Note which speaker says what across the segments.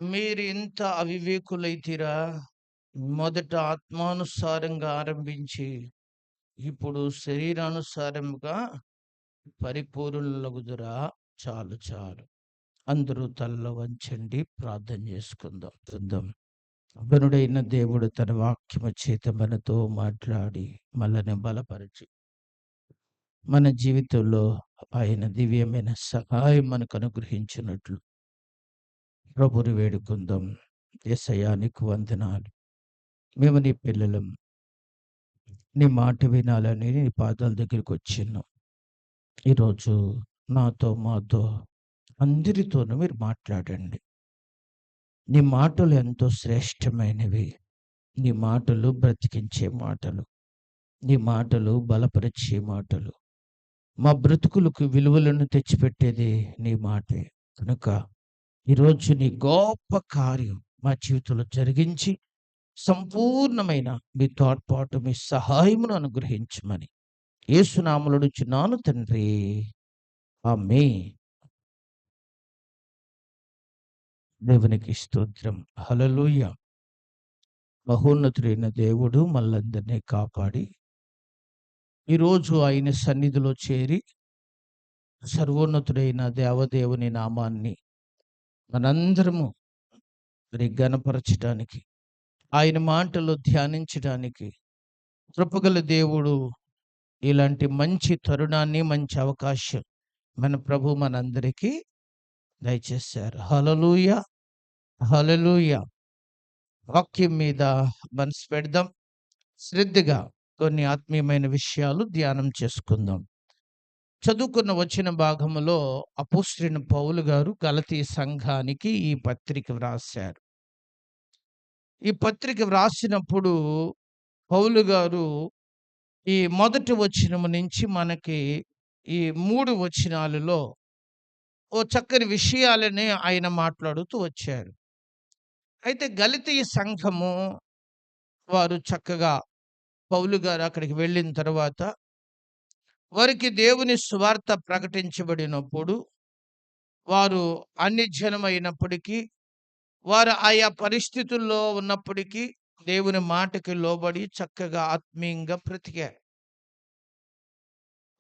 Speaker 1: మీరు ఇంత అవివేకులైతిరా, మొదట ఆత్మానుసారంగా ఆరంభించి ఇప్పుడు శరీరానుసారముగా పరిపూర్ణులగుదురా. చాలు చాలు. అందరూ తల్ల వంచండి, ప్రార్థన చేసుకుందాం. గనుడైన దేవుడు తన వాక్యము చేత మనతో మాట్లాడి మనల్ని బలపరిచి మన జీవితంలో ఆయన దివ్యమైన సహాయం మనకు అనుగ్రహించినట్లు ప్రభుని వేడుకుందాం. యేసయ్యా నీకు వందనాలు. మేము నీ పిల్లలం, నీ మాట వినాలని నీ పాదాల దగ్గరికి వచ్చిన్నాం. ఈరోజు మాతో అందరితోనూ మీరు మాట్లాడండి. నీ మాటలు ఎంతో శ్రేష్టమైనవి. నీ మాటలు బ్రతికించే మాటలు. నీ మాటలు బలపరిచే మాటలు. మా బ్రతుకులకు విలువలను తెచ్చిపెట్టేది నీ మాటే. కనుక ఈరోజు నీ గొప్ప కార్యం మా జీవితంలో జరిగించి సంపూర్ణమైన మీ తోడ్పాటు, మీ సహాయమును అనుగ్రహించమని యేసునామములో అడుగుచున్నాను తండ్రి. ఆమేన్. దేవునికి స్తోత్రం. హల్లెలూయా. మహోన్నతుడైన దేవుడు మనందరినీ కాపాడి ఈరోజు ఆయన సన్నిధిలో చేరి సర్వోన్నతుడైన దేవదేవుని నామాన్ని మనందరము మరి ఘనపరచటానికి, ఆయన మాటలు ధ్యానించడానికి కృపగల దేవుడు ఇలాంటి మంచి తరుణాన్ని, మంచి అవకాశం మన ప్రభు మనందరికీ దయచేశారు. హల్లెలూయా. హల్లెలూయా. వాక్యం మీద మనసు పెడదాం. శ్రద్ధగా కొన్ని ఆత్మీయమైన విషయాలు ధ్యానం చేసుకుందాం. చదువుకున్న వచ్చిన భాగములో అపోస్తలుడైన పౌలు గారు గలతీ సంఘానికి ఈ పత్రిక వ్రాశారు. ఈ పత్రిక వ్రాసినప్పుడు పౌలు గారు ఈ మొదటి వచనము నుంచి మనకి ఈ 3 వచనాలలో ఓ చక్కని విషయాలని ఆయన మాట్లాడుతూ వచ్చారు. అయితే గలతీ సంఘము వారు చక్కగా పౌలు గారు అక్కడికి వెళ్ళిన తర్వాత వారికి దేవుని సువార్త ప్రకటించబడినప్పుడు వారు అన్య జనమైనప్పటికీ, వారు ఆయా పరిస్థితుల్లో ఉన్నప్పటికీ దేవుని మాటకి లోబడి చక్కగా ఆత్మీయంగా బ్రతికారు.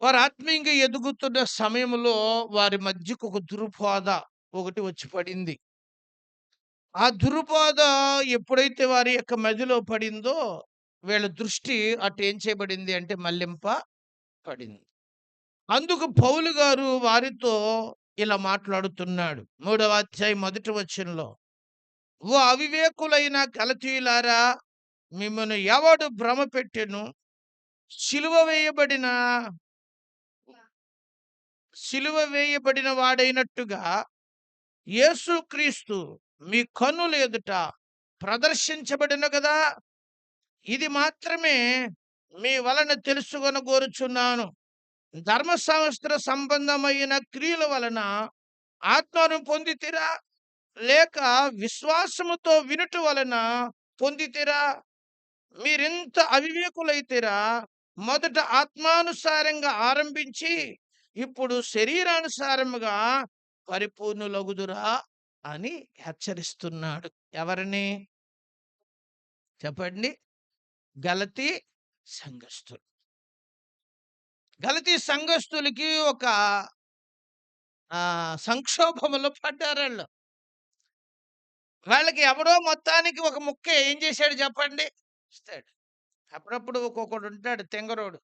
Speaker 1: వారు ఆత్మీయంగా ఎదుగుతున్న సమయంలో వారి మధ్యకు ఒక దుర్బోధ ఒకటి వచ్చి పడింది. ఆ దుర్బోధ ఎప్పుడైతే వారి యొక్క మదిలో పడిందో వీళ్ళ దృష్టి అటు ఏం చేయబడింది అంటే మళ్లింప పడింది. అందుకు పౌలు గారు వారితో ఇలా మాట్లాడుతున్నాడు. 3వ అధ్యాయం మొదటి వచనంలో, ఓ అవివేకులైన గలతీయులారా, మిమ్మల్ని ఎవడు భ్రమ పెట్టెను? సిలువ వేయబడిన సిలువ వేయబడిన వాడైనట్టుగా యేసుక్రీస్తు మీ కన్నుల ఎదుట ప్రదర్శించబడిన కదా. ఇది మాత్రమే మీ వలన తెలుసుకొనగోరుచున్నాను. ధర్మశాస్త్ర సంబంధమైన క్రియల వలన ఆత్మను పొందితిరా, లేక విశ్వాసముతో వినుట వలన పొందితిరా? మీరింత అవివేకులైతిరా. మొదట ఆత్మానుసారంగా ఆరంభించి ఇప్పుడు శరీరానుసారముగా పరిపూర్ణులగుదురా అని హెచ్చరిస్తున్నాడు. ఎవరిని చెప్పండి? గలతీ సంఘస్థులు. గలతీ సంఘస్థులకి ఒక సంక్షోభములో పడ్డారాళ్ళు. వాళ్ళకి ఎవడో మొత్తానికి ఒక ముక్క ఏం చేశాడు చెప్పండి? ఇస్తాడు. అప్పుడప్పుడు ఒక్కొక్కడు ఉంటాడు తింగరోడు.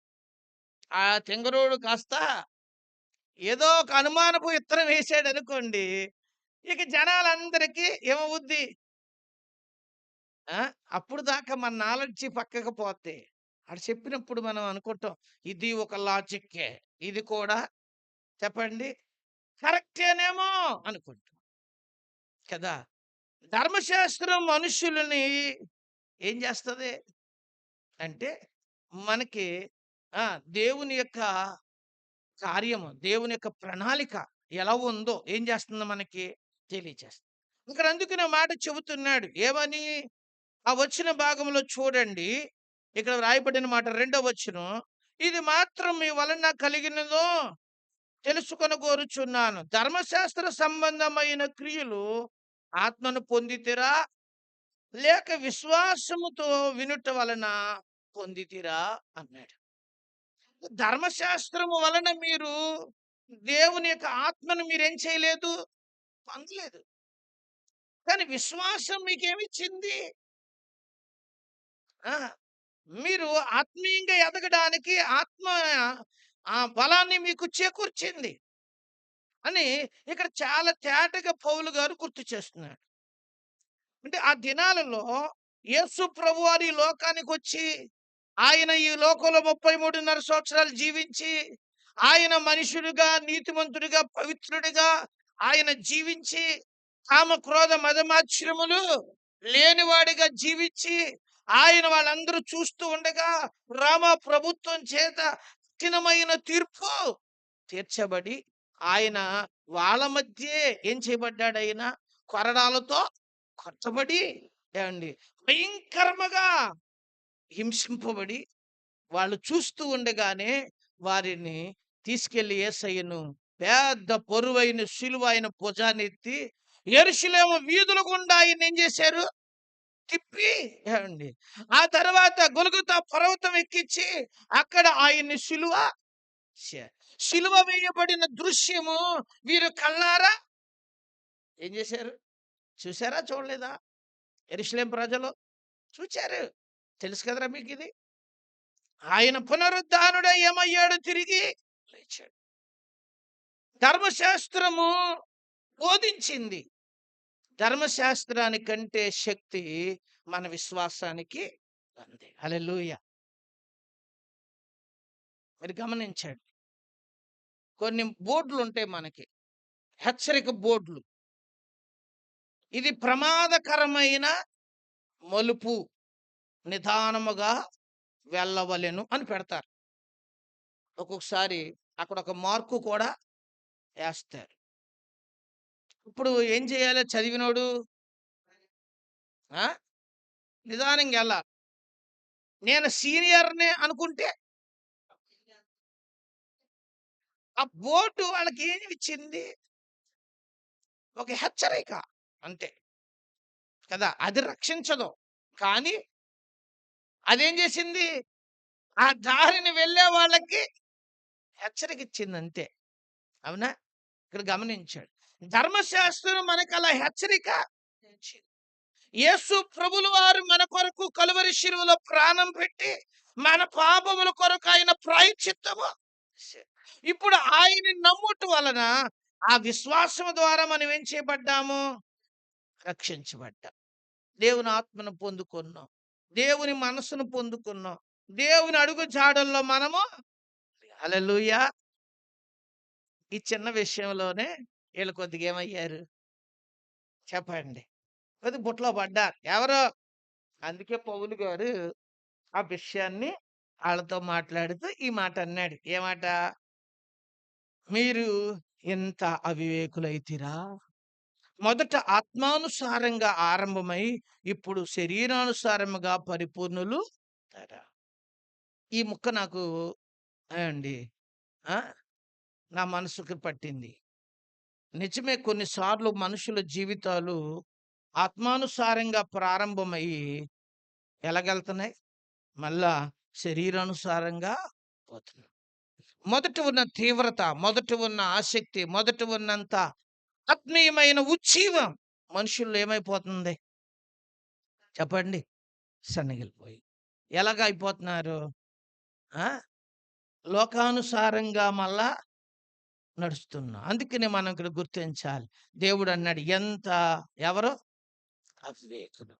Speaker 1: ఆ తింగరోడు కాస్త ఏదో ఒక అనుమానపు విత్తనం వేసాడనుకోండి, ఇక జనాలందరికీ ఏమవుద్ది? ఆ! అప్పుడు దాకా మన నాలెడ్జి పక్కకు పోద్ది. ఆడు చెప్పినప్పుడు మనం అనుకుంటాం, ఇది ఒక లాజిక్కే. ఇది కూడా చెప్పండి కరెక్టేనేమో అనుకుంటాం. కదా! ధర్మశాస్త్రం మనుషులని ఏం చేస్తది అంటే, మనకి ఆ! దేవుని యొక్క కార్యము, దేవుని యొక్క ప్రణాళిక ఎలా ఉందో ఏం చేస్తుంది మనకి తెలియచేస్తుంది. ఇక్కడ అందుకనే మాట చెబుతున్నాడు. ఏమని? ఆ వచ్చిన భాగంలో చూడండి. ఇక్కడ రాయబడిన మాట రెండో వచనం. ఇది మాత్రం మీ వలన కలిగినదో తెలుసుకొనగోరుచున్నాను. ధర్మశాస్త్ర సంబంధమైన క్రియలు ఆత్మను పొందితిరా? లేక విశ్వాసముతో వినుట వలన పొందితిరా అన్నాడు. ధర్మశాస్త్రము వలన మీరు దేవుని యొక్క ఆత్మను మీరేం చేయలేదు? పొందలేదు. కానీ విశ్వాసం మీకేమిచ్చింది? ఆ! మీరు ఆత్మీయంగా ఎదగడానికి ఆత్మ బలాన్ని మీకు చేకూర్చింది అని ఇక్కడ చాలా తేటగా పౌలు గారు గుర్తు చేస్తున్నాడు. అంటే ఆ దినాలలో యేసు ప్రభువారు ఈ లోకానికొచ్చి, ఆయన ఈ లోకంలో 33.5 సంవత్సరాలు జీవించి, ఆయన మనుషుడుగా, నీతిమంతుడిగా, పవిత్రుడిగా ఆయన జీవించి, కామ, క్రోధ, మదమాత్సర్యములు లేనివాడిగా జీవించి, ఆయన వాళ్ళందరూ చూస్తూ ఉండగా, రామా ప్రభుత్వం చేత కఠినమైన తీర్పు తీర్చబడి, ఆయన వాళ్ళ మధ్యే ఏం చేయబడ్డాడాయన? కొరడాలతో కొట్టబడి, ఏమండి, భయంకరముగా హింసింపబడి, వాళ్ళు చూస్తూ ఉండగానే వారిని తీసుకెళ్లి యేసయ్యను పెద్ద పొరువైన సిలువ ఆయన భుజానెత్తి యెరూషలేము వీధుల గుండా ఆయన్ని ఏం చేశారు? తిప్పి, ఏమండి, ఆ తర్వాత గొల్గొతా పర్వతం ఎక్కించి అక్కడ ఆయన్ని సిలువ వేయబడిన దృశ్యము వీరు కళ్ళారా ఏం చేశారు? చూసారా? చూడలేదా? యెరూషలేము ప్రజలు చూచారు. తెలుసు కదరా మీకు ఇది. ఆయన పునరుద్ధానుడై ఏమయ్యాడు? తిరిగి లేచాడు. ధర్మశాస్త్రము బోధించింది. ధర్మశాస్త్రానికంటే శక్తి మన విశ్వాసానికి ఉంది. హల్లెలూయా! మీరు గమనించండి. కొన్ని బోర్డులు ఉంటాయి మనకి, హెచ్చరిక బోర్డులు. ఇది ప్రమాదకరమైన మలుపు, నిదానముగా వెళ్ళవలెను అని పెడతారు. ఒక్కొక్కసారి అక్కడ ఒక మార్కు కూడా వేస్తారు. ఇప్పుడు ఏం చేయాలి చదివినోడు? నిదానంగా వెళ్ళాలి. నేను సీనియర్ని అనుకుంటే ఆ బోర్డు వాళ్ళకి ఏమి ఇచ్చింది? ఒక హెచ్చరిక అంతే కదా. అది రక్షించదు, కానీ అదేం చేసింది? ఆ దారిని వెళ్ళే వాళ్ళకి హెచ్చరిక ఇచ్చింది అంతే. అవునా? ఇక్కడ గమనించాడు. ధర్మశాస్త్రం మనకు అలా హెచ్చరిక ఇచ్చింది. యేసు ప్రభుల వారు మన కొరకు కలువరి శిలువలో ప్రాణం పెట్టి మన పాపముల కొరకు ఆయన ప్రాయశ్చిత్తము చేశారు. ఇప్పుడు ఆయన్ని నమ్ముట వలన ఆ విశ్వాసం ద్వారా మనం ఏం చేయబడ్డాము? రక్షించబడ్డాం. దేవుని ఆత్మను పొందుకున్నాం, దేవుని మనసును పొందుకున్నాం, దేవుని అడుగు జాడల్లో మనము. హల్లెలూయా! ఈ చిన్న విషయంలోనే వీళ్ళు కొద్దిగా ఏమయ్యారు చెప్పండి? కొద్దిగా బుట్టలో పడ్డారు. ఎవరో. అందుకే పౌలు గారు ఆ విషయాన్ని వాళ్ళతో మాట్లాడుతూ ఈ మాట అన్నాడు. ఏ మాట? మీరు ఎంత అవివేకులైతిరా! మొదట ఆత్మానుసారంగా ఆరంభమై ఇప్పుడు శరీరానుసారముగా పరిపూర్ణులు తరా. ఈ ముక్క నాకు అండి ఆ నా మనసుకు పట్టింది. నిజమే, కొన్నిసార్లు మనుషుల జీవితాలు ఆత్మానుసారంగా ప్రారంభమయ్యి ఎలాగెళ్తున్నాయి? మళ్ళా శరీరానుసారంగా పోతున్నాయి. మొదట ఉన్న తీవ్రత, మొదట ఉన్న ఆసక్తి, మొదట ఉన్నంత ఆత్మీయమైన ఉజ్జీవం మనుషుల్లో ఏమైపోతుంది చెప్పండి? సన్నగిలిపోయి ఎలాగ అయిపోతున్నారు? ఆ లోకానుసారంగా మళ్ళా నడుస్తున్నా. అందుకనే మనం ఇక్కడ గుర్తించాలి. దేవుడు అన్నాడు, ఎవరు అవివేకులు.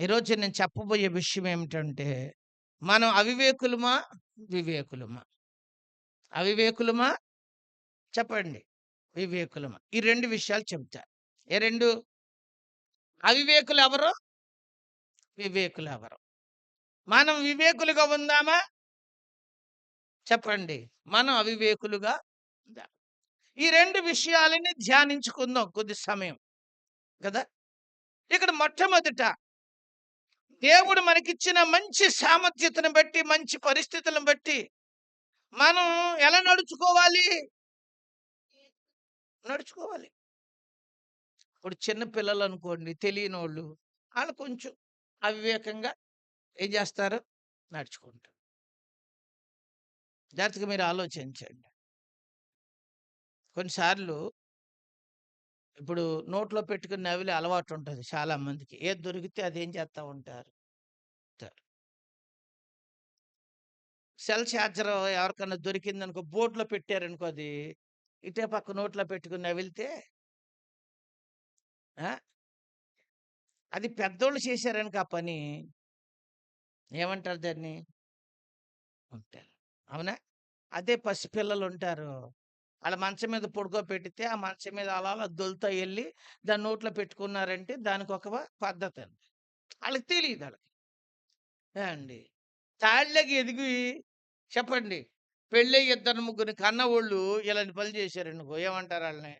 Speaker 1: ఈరోజు నేను చెప్పబోయే విషయం ఏమిటంటే, మనం అవివేకులమా వివేకులమా? అవివేకులమా చెప్పండి, వివేకులమా? ఈ రెండు విషయాలు చెప్తా. ఏ రెండు? అవివేకులు ఎవరు, వివేకులు ఎవరు? మనం వివేకులుగా ఉందామా? చెప్పండి. మనం అవివేకులుగా ఉందా? ఈ రెండు విషయాలని ధ్యానించుకుందాం కొద్ది సమయం కదా. ఇక్కడ మొట్టమొదట దేవుడు మనకిచ్చిన మంచి సామర్థ్యతను బట్టి, మంచి పరిస్థితులను బట్టి మనం ఎలా నడుచుకోవాలి? ఇప్పుడు చిన్న పిల్లలనుకోండి తెలియనోళ్ళు, ఆళ్ళు కొంచెం అవివేకంగా ఏం చేస్తారు? నడుచుకుంటారు. జాగ్రత్తగా మీరు ఆలోచించండి. కొన్నిసార్లు ఇప్పుడు నోట్లో పెట్టుకొని నమిలే అలవాటుంటది చాలా మందికి. ఏది దొరికితే అదేం చేస్తా ఉంటారు. తారు. సెల్ చార్జర్ ఎవరికన్నా దొరికిందనుకో బోట్లో పెట్టారనుకో అది, ఇటే పక్క నోట్లో పెట్టుకొని నమిలితే ఆ! అది పెద్దోళ్ళు చేశారనుకో ఆ పని, ఏమంటారు దాన్ని? ఉంటారు. అవునా? అదే పసిపిల్లలుంటారు. ఆళ్ళ మంచం మీద పడుకోబెడితే, ఆ మంచం మీద అలా అలా దొర్లుతా ఎళ్లి, దాన్ని నోట్లో పెట్టుకున్నారంటే దానికొక పద్ధతండి. ఆళ్ళకి తెలీదాళ్ళకి. అండి. తాళ్ళకి ఎదిగి చెప్పండి. పెళ్ళై ఇద్దరు ముగ్గురిని కన్నవోళ్ళు ఇలాంటి పనులు చేశారనుకో ఏమంటారు ఆళ్ళని?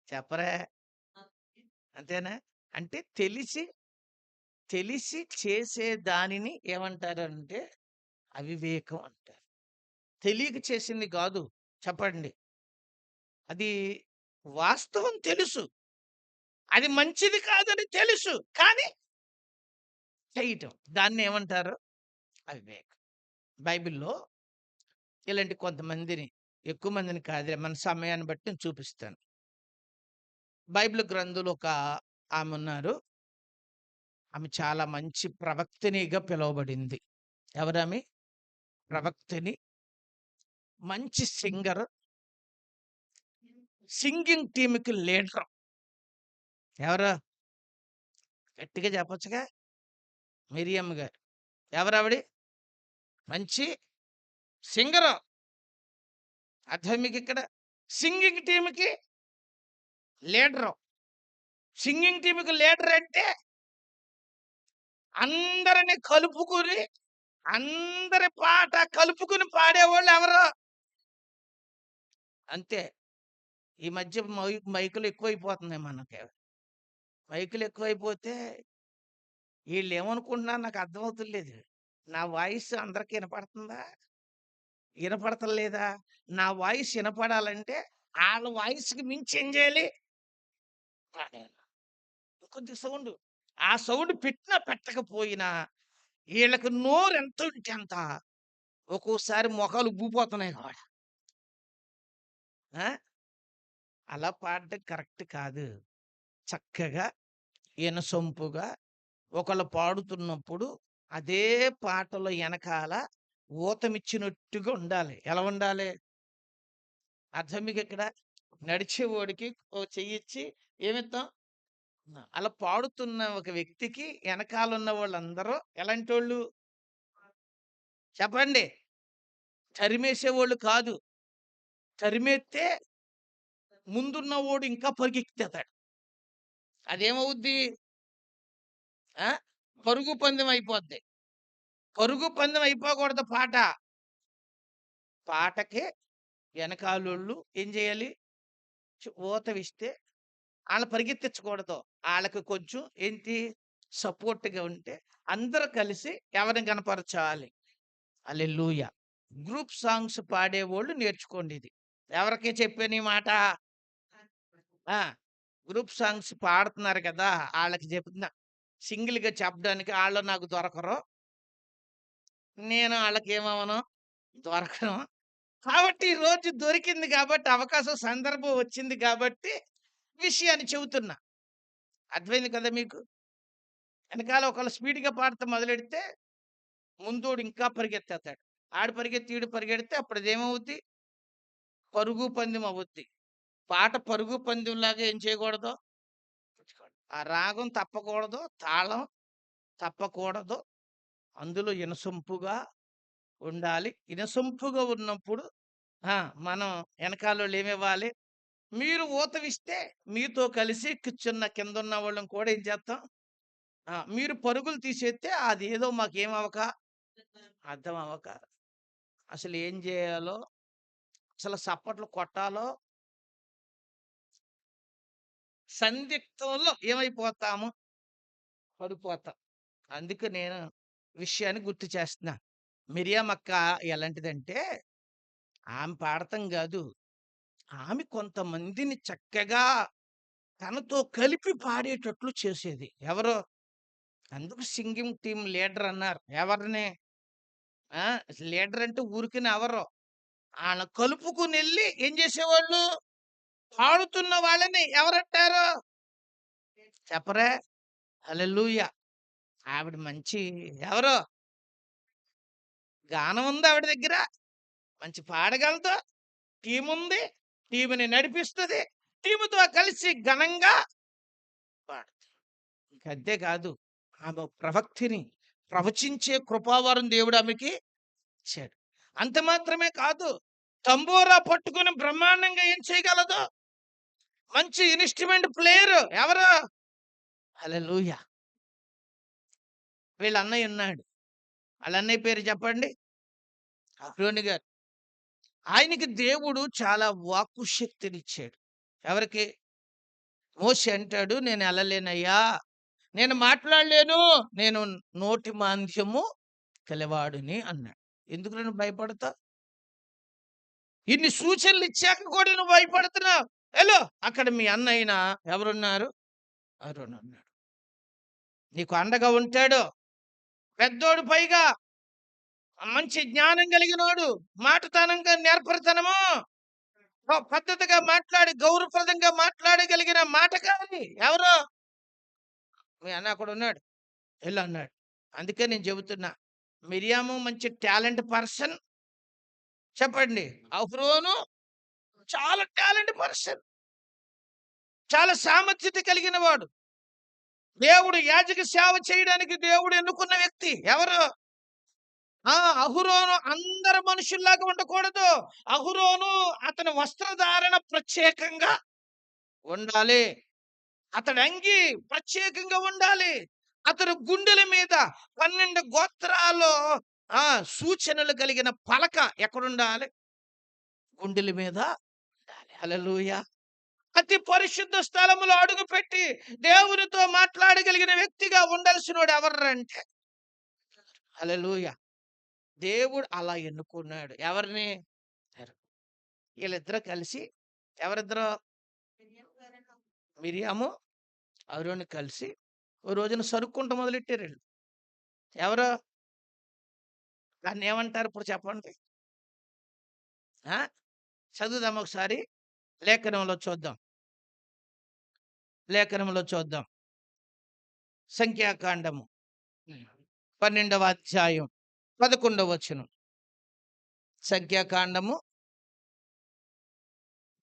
Speaker 1: చెప్పరే. అంతేనా? అంటే తెలిసి చేసే దానిని ఏమంటారంటే అవివేకం అంటారు. తెలియక చేసింది గాదు. చెప్పండి. అది వాస్తవం తెలుసు. అది మంచిది కాదని తెలుసు. కానీ చేయటం. దాన్నేమంటారు? అవివేకం. బైబిల్‌లో ఇలాంటి కొంతమందిని, ఎక్కువ మందిని కాదులే మన సమయాన్ని బట్టి నేను చూపిస్తాను. బైబిల్ గ్రంథంలో ఒక ఆమున్నారు. ఆమె చాలా మంచి ప్రవక్తినిగా పిలువబడింది. ఎవరామె? ప్రవక్తిని, మంచి సింగర్, సింగింగ్ టీమ్‌కి లీడర్. ఎవరు? గట్టిగా చెప్పొచ్చుగా? మిరియమ్ గారు. ఎవరావిడి? మంచి సింగరు. అర్థమైందా మీకిక్కడ? సింగింగ్ టీమ్‌కి లీడరు. సింగింగ్ టీమ్‌కి లీడర్ అంటే అందరిని కలుపుకొని, అందరి పాట కలుపుకొని పాడేవాళ్ళు ఎవరు? అంతే. ఈ మధ్య మైకులు ఎక్కువైపోతున్నాయి మనకి. మైకులు ఎక్కువైపోతే ఈళ్ళేమనుకుంటున్నారో నాకు అర్థమవుతలేదు. నా వాయిస్ అందరికి ఇనపడుతుందా? ఇనపడతలేదా? నా వాయిస్ ఇనపడాలంటే ఆళ్ళ వాయిస్‌కి మించి ఏం చేయాలి? పాడాలి. కొద్దిగా సౌండు. ఆ సౌండ్ పెట్టినా పెట్టకపోయినా ఈళ్ళకి నోరెంతుంటే అంత. ఒక్కోసారి మొఖాలు ఉబ్బిపోతున్నాయి గూడా. ఆ! అలా పాడడం కరెక్ట్ కాదు. చక్కగా ఇనసొంపుగా ఒకళ్ళు పాడుతున్నప్పుడు అదే పాటలో ఎనకాల ఊతమిచ్చినట్టుగా ఉండాలి. ఎలా ఉండాలి? అర్థం మీకిక్కడ? నడిచేవోడికి ఓ చెయ్యిచ్చి ఏమిత్తాం? అలా పాడుతున్న ఒక వ్యక్తికి ఎనకాలున్న వాళ్ళందరూ ఎలాంటోళ్ళు? చెప్పండి. తరిమేసేవోళ్ళు కాదు. తరిమేత్తే ముందున్నవోడు ఇంకా పరిగెత్తేతాడు. అదేమవుద్ది? ఆ! పరుగు పందెం అయిపోద్ది. పరుగు పందెం అయిపోకూడదు పాట. పాటకి ఎనకాలోళ్ళు ఏం జేయాలి? ఊతమిస్తే ఆళ్ళని పరిగెత్తిచ్చకూడదు. ఆళ్ళకి కొంచెం ఏంటి సపోర్ట్‌గా ఉంటే అందరూ కలిసి ఎవరిని గనపరచాలి. హల్లెలూయా! Group songs పాడేవోళ్ళు నేర్చుకోండిది. ఎవరికి చెప్పాను ఈ మాట? ఆ! గ్రూప్ సాంగ్స్ పాడుతున్నారు కదా! ఆళ్ళకి చెప్తున్నా. సింగిల్‌గా చెప్పడానికి ఆళ్ళు నాకు దొరకరు. నేను ఆళ్ళకేమవ్వను, దొరకను. కాబట్టి ఈ రోజు దొరికింది కాబట్టి అవకాశం, సందర్భం వచ్చింది కాబట్టి విషయాన్ని చెబుతున్నా. అర్థమైంది కదా మీకు? ఎనకాల ఒకళ్ళు స్పీడ్‌గా పాడతా మొదలెడితే ముందోడు ఇంకా పరిగెత్తేత్తాడు. ఆడు పరిగెత్తి, ఈడు పరిగెడితే అప్పుడదేమవుద్ది? పరుగు పందెం అవుద్ది. పాట పరుగు పందెంలాగా ఏం చేయకూడదు? ఆ రాగం తప్పకూడదు. తాళం తప్పకూడదు. అందులో ఇనసొంపుగా ఉండాలి. ఇనసొంపుగా ఉన్నప్పుడు ఆ! మనం ఎనకాలోళ్ళేమివ్వాలి? మీరు ఊతమిస్తే మీతో కలిసి కూర్చున్న కిందున్న వాళ్ళం కూడా ఏం చేత్తాం? మీరు పరుగులు తీసేత్తే అదేదో మాకేమవ్వక అర్థం అవ్వక అసలేం జేయాలో, అసలు సప్పట్లు కొట్టాలో సందిగ్ధంలో ఏమైపోతాము? పడిపోతాం. అందుకు నేను విషయాన్ని గుర్తు చేస్తున్నా. మిరియామక్క ఎలాంటిదంటే, ఆమె పాడతం గాదు. ఆమె కొంతమందిని చక్కగా తనతో కలిపి పాడేటట్లు చేసేది. ఎవరు? అందుకు సింగింగ్ టీమ్ లీడర్ అన్నారు. ఎవరిని? ఆ! లీడర్ అంటే ఊరికనే ఎవరు? ఆళ్ళ కలుపుకొనెళ్ళి ఏం చేసేవాళ్ళు? పాడుతున్న వాళ్ళని ఎవరంటారు? చెప్పరే? హల్లెలూయా! ఆవిడ మంచి ఎవరు? గానం ఉంది ఆవిడ దగ్గర. మంచి పాడగలదు. టీముంది. టీమ్‌ని నడిపిస్తది. టీమ్‌తో కలిసి ఘనంగా పాడుతది. ఇంకంతే కాదు. ఆమె ప్రవక్తిని ప్రవచించే కృపావరం దేవుడు ఆమెకి ఇచ్చాడు. అంత మాత్రమే కాదు. తంబూరా పట్టుకొని బ్రహ్మాండంగా ఏం చేయగలదు? మంచి ఇన్‌స్ట్రుమెంట్ ప్లేయరు. ఎవరు? హల్లెలూయా! వీళ్ళ అన్నయ్య ఉన్నాడు. ఆళ్ళ అన్నయ్య పేరు చెప్పండి? అహరోను గారు. ఆయనకి దేవుడు చాలా వాక్కు శక్తినిచ్చాడు. ఎవరికి? మోషే అంటాడు, "నేను ఎళ్ళలేనయ్యా. నేను మాట్లాడలేను. నేను నోటి మాంద్యము కలవాడిని" అన్నాడు. ఎందుకు నువ్వు భయపడతావు? ఇన్ని సూచనలు ఇచ్చాక కూడా నువ్వు భయపడుతున్నావు. ఎళ్ళు అక్కడ మీ అన్నయ్యన ఎవరున్నారు? అహరోను ఉన్నాడు. నీకు అండగా ఉంటాడు. పెద్దోడు పైగా మంచి జ్ఞానం కలిగినోడు. మాటతనంగా నేర్పరితనము. పద్ధతిగా మాట్లాడి గౌరవప్రదంగా మాట్లాడగలిగిన మాటకారి. ఎవరు? మీ అన్న అక్కడున్నాడు. ఎళ్ళన్నాడు. అందుకే నేను చెబుతున్నా. మిరియాము మంచి టాలెంట్ పర్సన్. చెప్పండి. అహరోను చాలా టాలెంట్ పర్సన్. చాలా సామర్థ్యత కలిగిన వాడు. దేవుడు యాజక సేవ చేయడానికి దేవుడు ఎన్నుకున్న వ్యక్తి. ఎవరు? అహరోను అందరు మనుషుల్లాగా ఉండకూడదు. అహరోను అతని వస్త్రధారణ ప్రత్యేకంగా ఉండాలి. అతడి అంగి ప్రత్యేకంగా ఉండాలి. అతడు గుండెల మీద 12 గోత్రాలు సూచనలు కలిగిన పలక ఎక్కడుండాలి? గుండెల మీద ఉండాలి. హల్లెలూయా! అతి పరిశుద్ధ స్థలములో అడుగుపెట్టి దేవునితో మాట్లాడగలిగిన వ్యక్తిగా ఉండాల్సినోడు ఎవర్రంటే హల్లెలూయా! దేవుడు అలా ఎన్నుకున్నాడు. ఎవరిని? వీళ్ళిద్దరూ కలిసి ఎవరిద్దరు? మిరియాము, అహరోను కలిసి ఓ రోజున సరుక్కుంట మొదలెట్టారు ఈళ్ళు. ఎవరు? దాన్నేమంటారు ఇప్పుడు చెప్పండి? ఆ! చదువుదాం ఒకసారి. లేఖనంలో చూద్దాం. లేఖనంలో చూద్దాం. సంఖ్యాకాండము 12వ అధ్యాయం 11వ వచనం. సంఖ్యాకాండము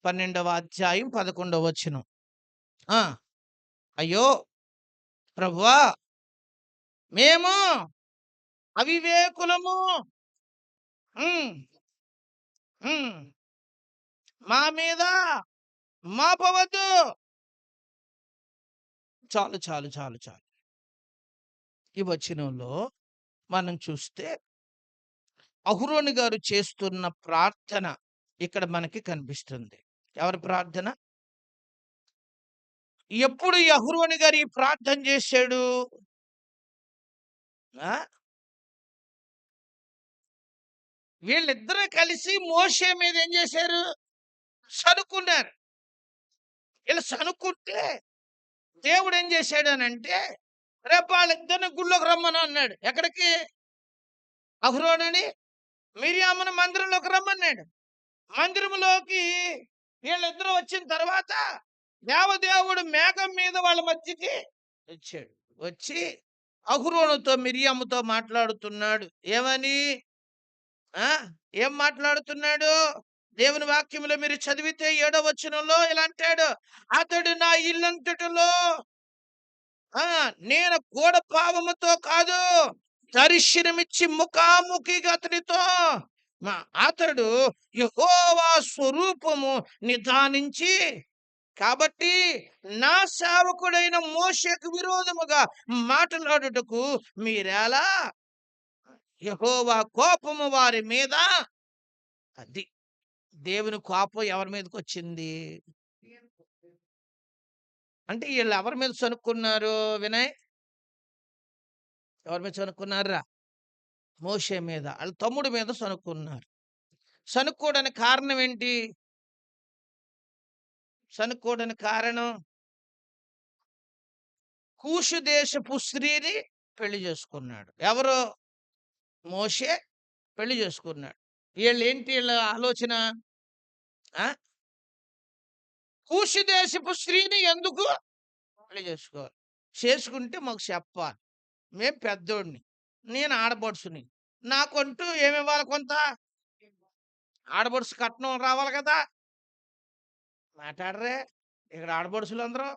Speaker 1: 12వ అధ్యాయం 11వ వచనం. ఆ! అయ్యో! ప్రభువా! మేము అవివేకులము. హ్మ్. హ్మ్. మా మీద మోపవద్దు. చాలు, చాలు, చాలు, చాలు. ఈ వచనంలో మనం చూస్తే అహరోను గారు చేస్తున్న ప్రార్థన ఇక్కడ మనకి కనిపిస్తుంది. ఎవరి ప్రార్థన? ఎప్పుడు ఈ అహరోను గారు ఈ ప్రార్థన చేశాడు? ఆ! వీళ్ళిద్దరూ కలిసి మోషే మీద ఏం చేశారు? సణుక్కున్నారు. వీళ్ళు సణుక్కుంటే దేవుడు ఏం చేశాడనంటే, రేపు వాళ్ళిద్దరిని గుళ్ళోకి రమ్మను అన్నాడు. ఎక్కడికి? అహరోనుని, మిర్యామును మందిరంలోకి రమ్మన్నాడు. మందిరంలోకి వీళ్ళిద్దరూ వచ్చిన తర్వాత దేవదేవుడు మేఘం మీద వాళ్ళ మధ్యకి వచ్చాడు. వచ్చి అహరోనుతో మిర్యాముతో మాట్లాడుతున్నాడు. ఏమని? ఆ! ఏం మాట్లాడుతున్నాడు? దేవుని వాక్యంలో మీరు చదివితే 7వ వచనంలో ఇలా అంటాడు. అతడు నా ఇల్లంతటిలో నేను గూఢ పావముతో కాదు, దర్శనమిచ్చి ముఖాముఖిగా అతనితో అతడు యెహోవా స్వరూపము నిదానించి కాబట్టి నా సేవకుడైన మోషేకు విరోధముగా మాట్లాడుటకు మీరెలా యెహోవా కోపము వారి మీద అది దేవుని కోపం ఎవరి మీదకొచ్చింది? అంటే ఈళ్ళు ఎవరి మీద సనుక్కున్నారు వినయ్? ఎవరి మీద సనుక్కున్నార్రా? మోషే మీద. ఆళ్ళ తమ్ముడి మీద సనుక్కున్నారు. సనుక్కోడానికి కారణం ఏంటి? సనుక్కోడానికి కారణం కూషు దేశపు స్త్రీని పెళ్లి చేసుకున్నాడు. ఎవరు? మోషే పెళ్లి చేసుకున్నాడు. వీళ్ళ ఆలోచన? ఆ? కూషు దేశపు స్త్రీని ఎందుకు పెళ్లి చేసుకోవాలి? చేసుకుంటే మాకు చెప్పాలి. మేము పెద్దోడిని, నేను ఆడపడుచుని, నాకంటూ ఏమివ్వాలి? కొంత ఆడపడుచు కట్నం రావాలి కదా. మాట్లాడరే ఇక్కడ ఆడపడుచులందరూ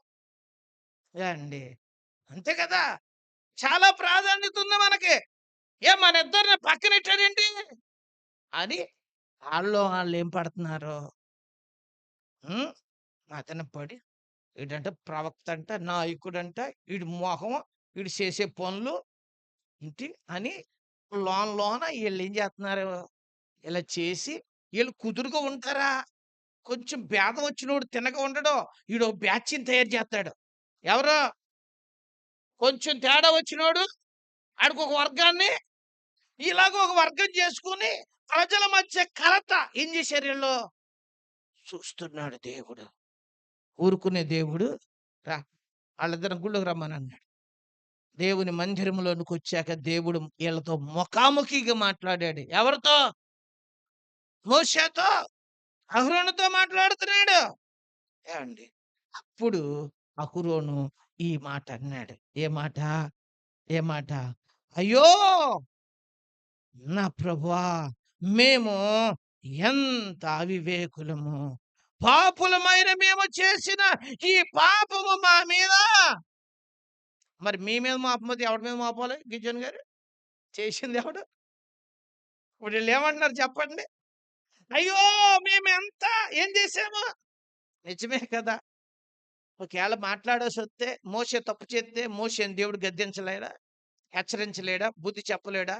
Speaker 1: అండి, అంతే కదా. చాలా ప్రాధాన్యత ఉంది మనకి. మన ఇద్దరిని పక్కనెట్టాడేంటి అని వాళ్ళు ఏం పడుతున్నారు? అతను పడి ఏంటంటే ప్రవక్త అంట, నాయకుడంట, వీడి మొహం, వీడు చేసే పనులు ఏంటి అని లోన వీళ్ళు ఏం చేస్తున్నారు? ఇలా చేసి వీళ్ళు కుదురుగా ఉంటారా? కొంచెం భేదం వచ్చినోడు తినక ఉండడు, వీడు బ్యాచ్ని తయారు చేస్తాడు. ఎవరు? కొంచెం తేడా వచ్చినోడు ఆడికి ఒక వర్గాన్ని, ఇలాగ ఒక వర్గం చేసుకుని ప్రజల మధ్య కలత ఏం చేశారు వీళ్ళు? చూస్తున్నాడు దేవుడు. ఊరుకునే దేవుడు రా, వాళ్ళిద్దరిని గుళ్ళోకి రమ్మని అన్నాడు. దేవుని మందిరంలోనికి వచ్చాక దేవుడు వీళ్ళతో ముఖాముఖిగా మాట్లాడాడు. ఎవరితో? మోషేతో, అహరోనుతో మాట్లాడుతున్నాడు. ఏమండి, అప్పుడు అహరోను ఈ మాట అన్నాడు. ఏ మాట? అయ్యో నా ప్రభువా, మేము ఎంత అవివేకులము! పాపులమైన మేము చేసిన ఈ పాపము మా మీద. మరి మీ మీద మోపకపోతే ఎవడి మీద మోపాలి? గిజ్జన్ గారు చేసింది ఎవడు? ఇప్పుడు వీళ్ళు ఏమంటున్నారు చెప్పండి? అయ్యో మేము ఎంత ఏం చేసాము? నిజమే కదా. ఒకవేళ మాట్లాడేసి వస్తే, మోషే తప్పు చేస్తే మోషేని దేవుడు గద్దించలేడా? హెచ్చరించలేడా? బుద్ధి చెప్పలేడా?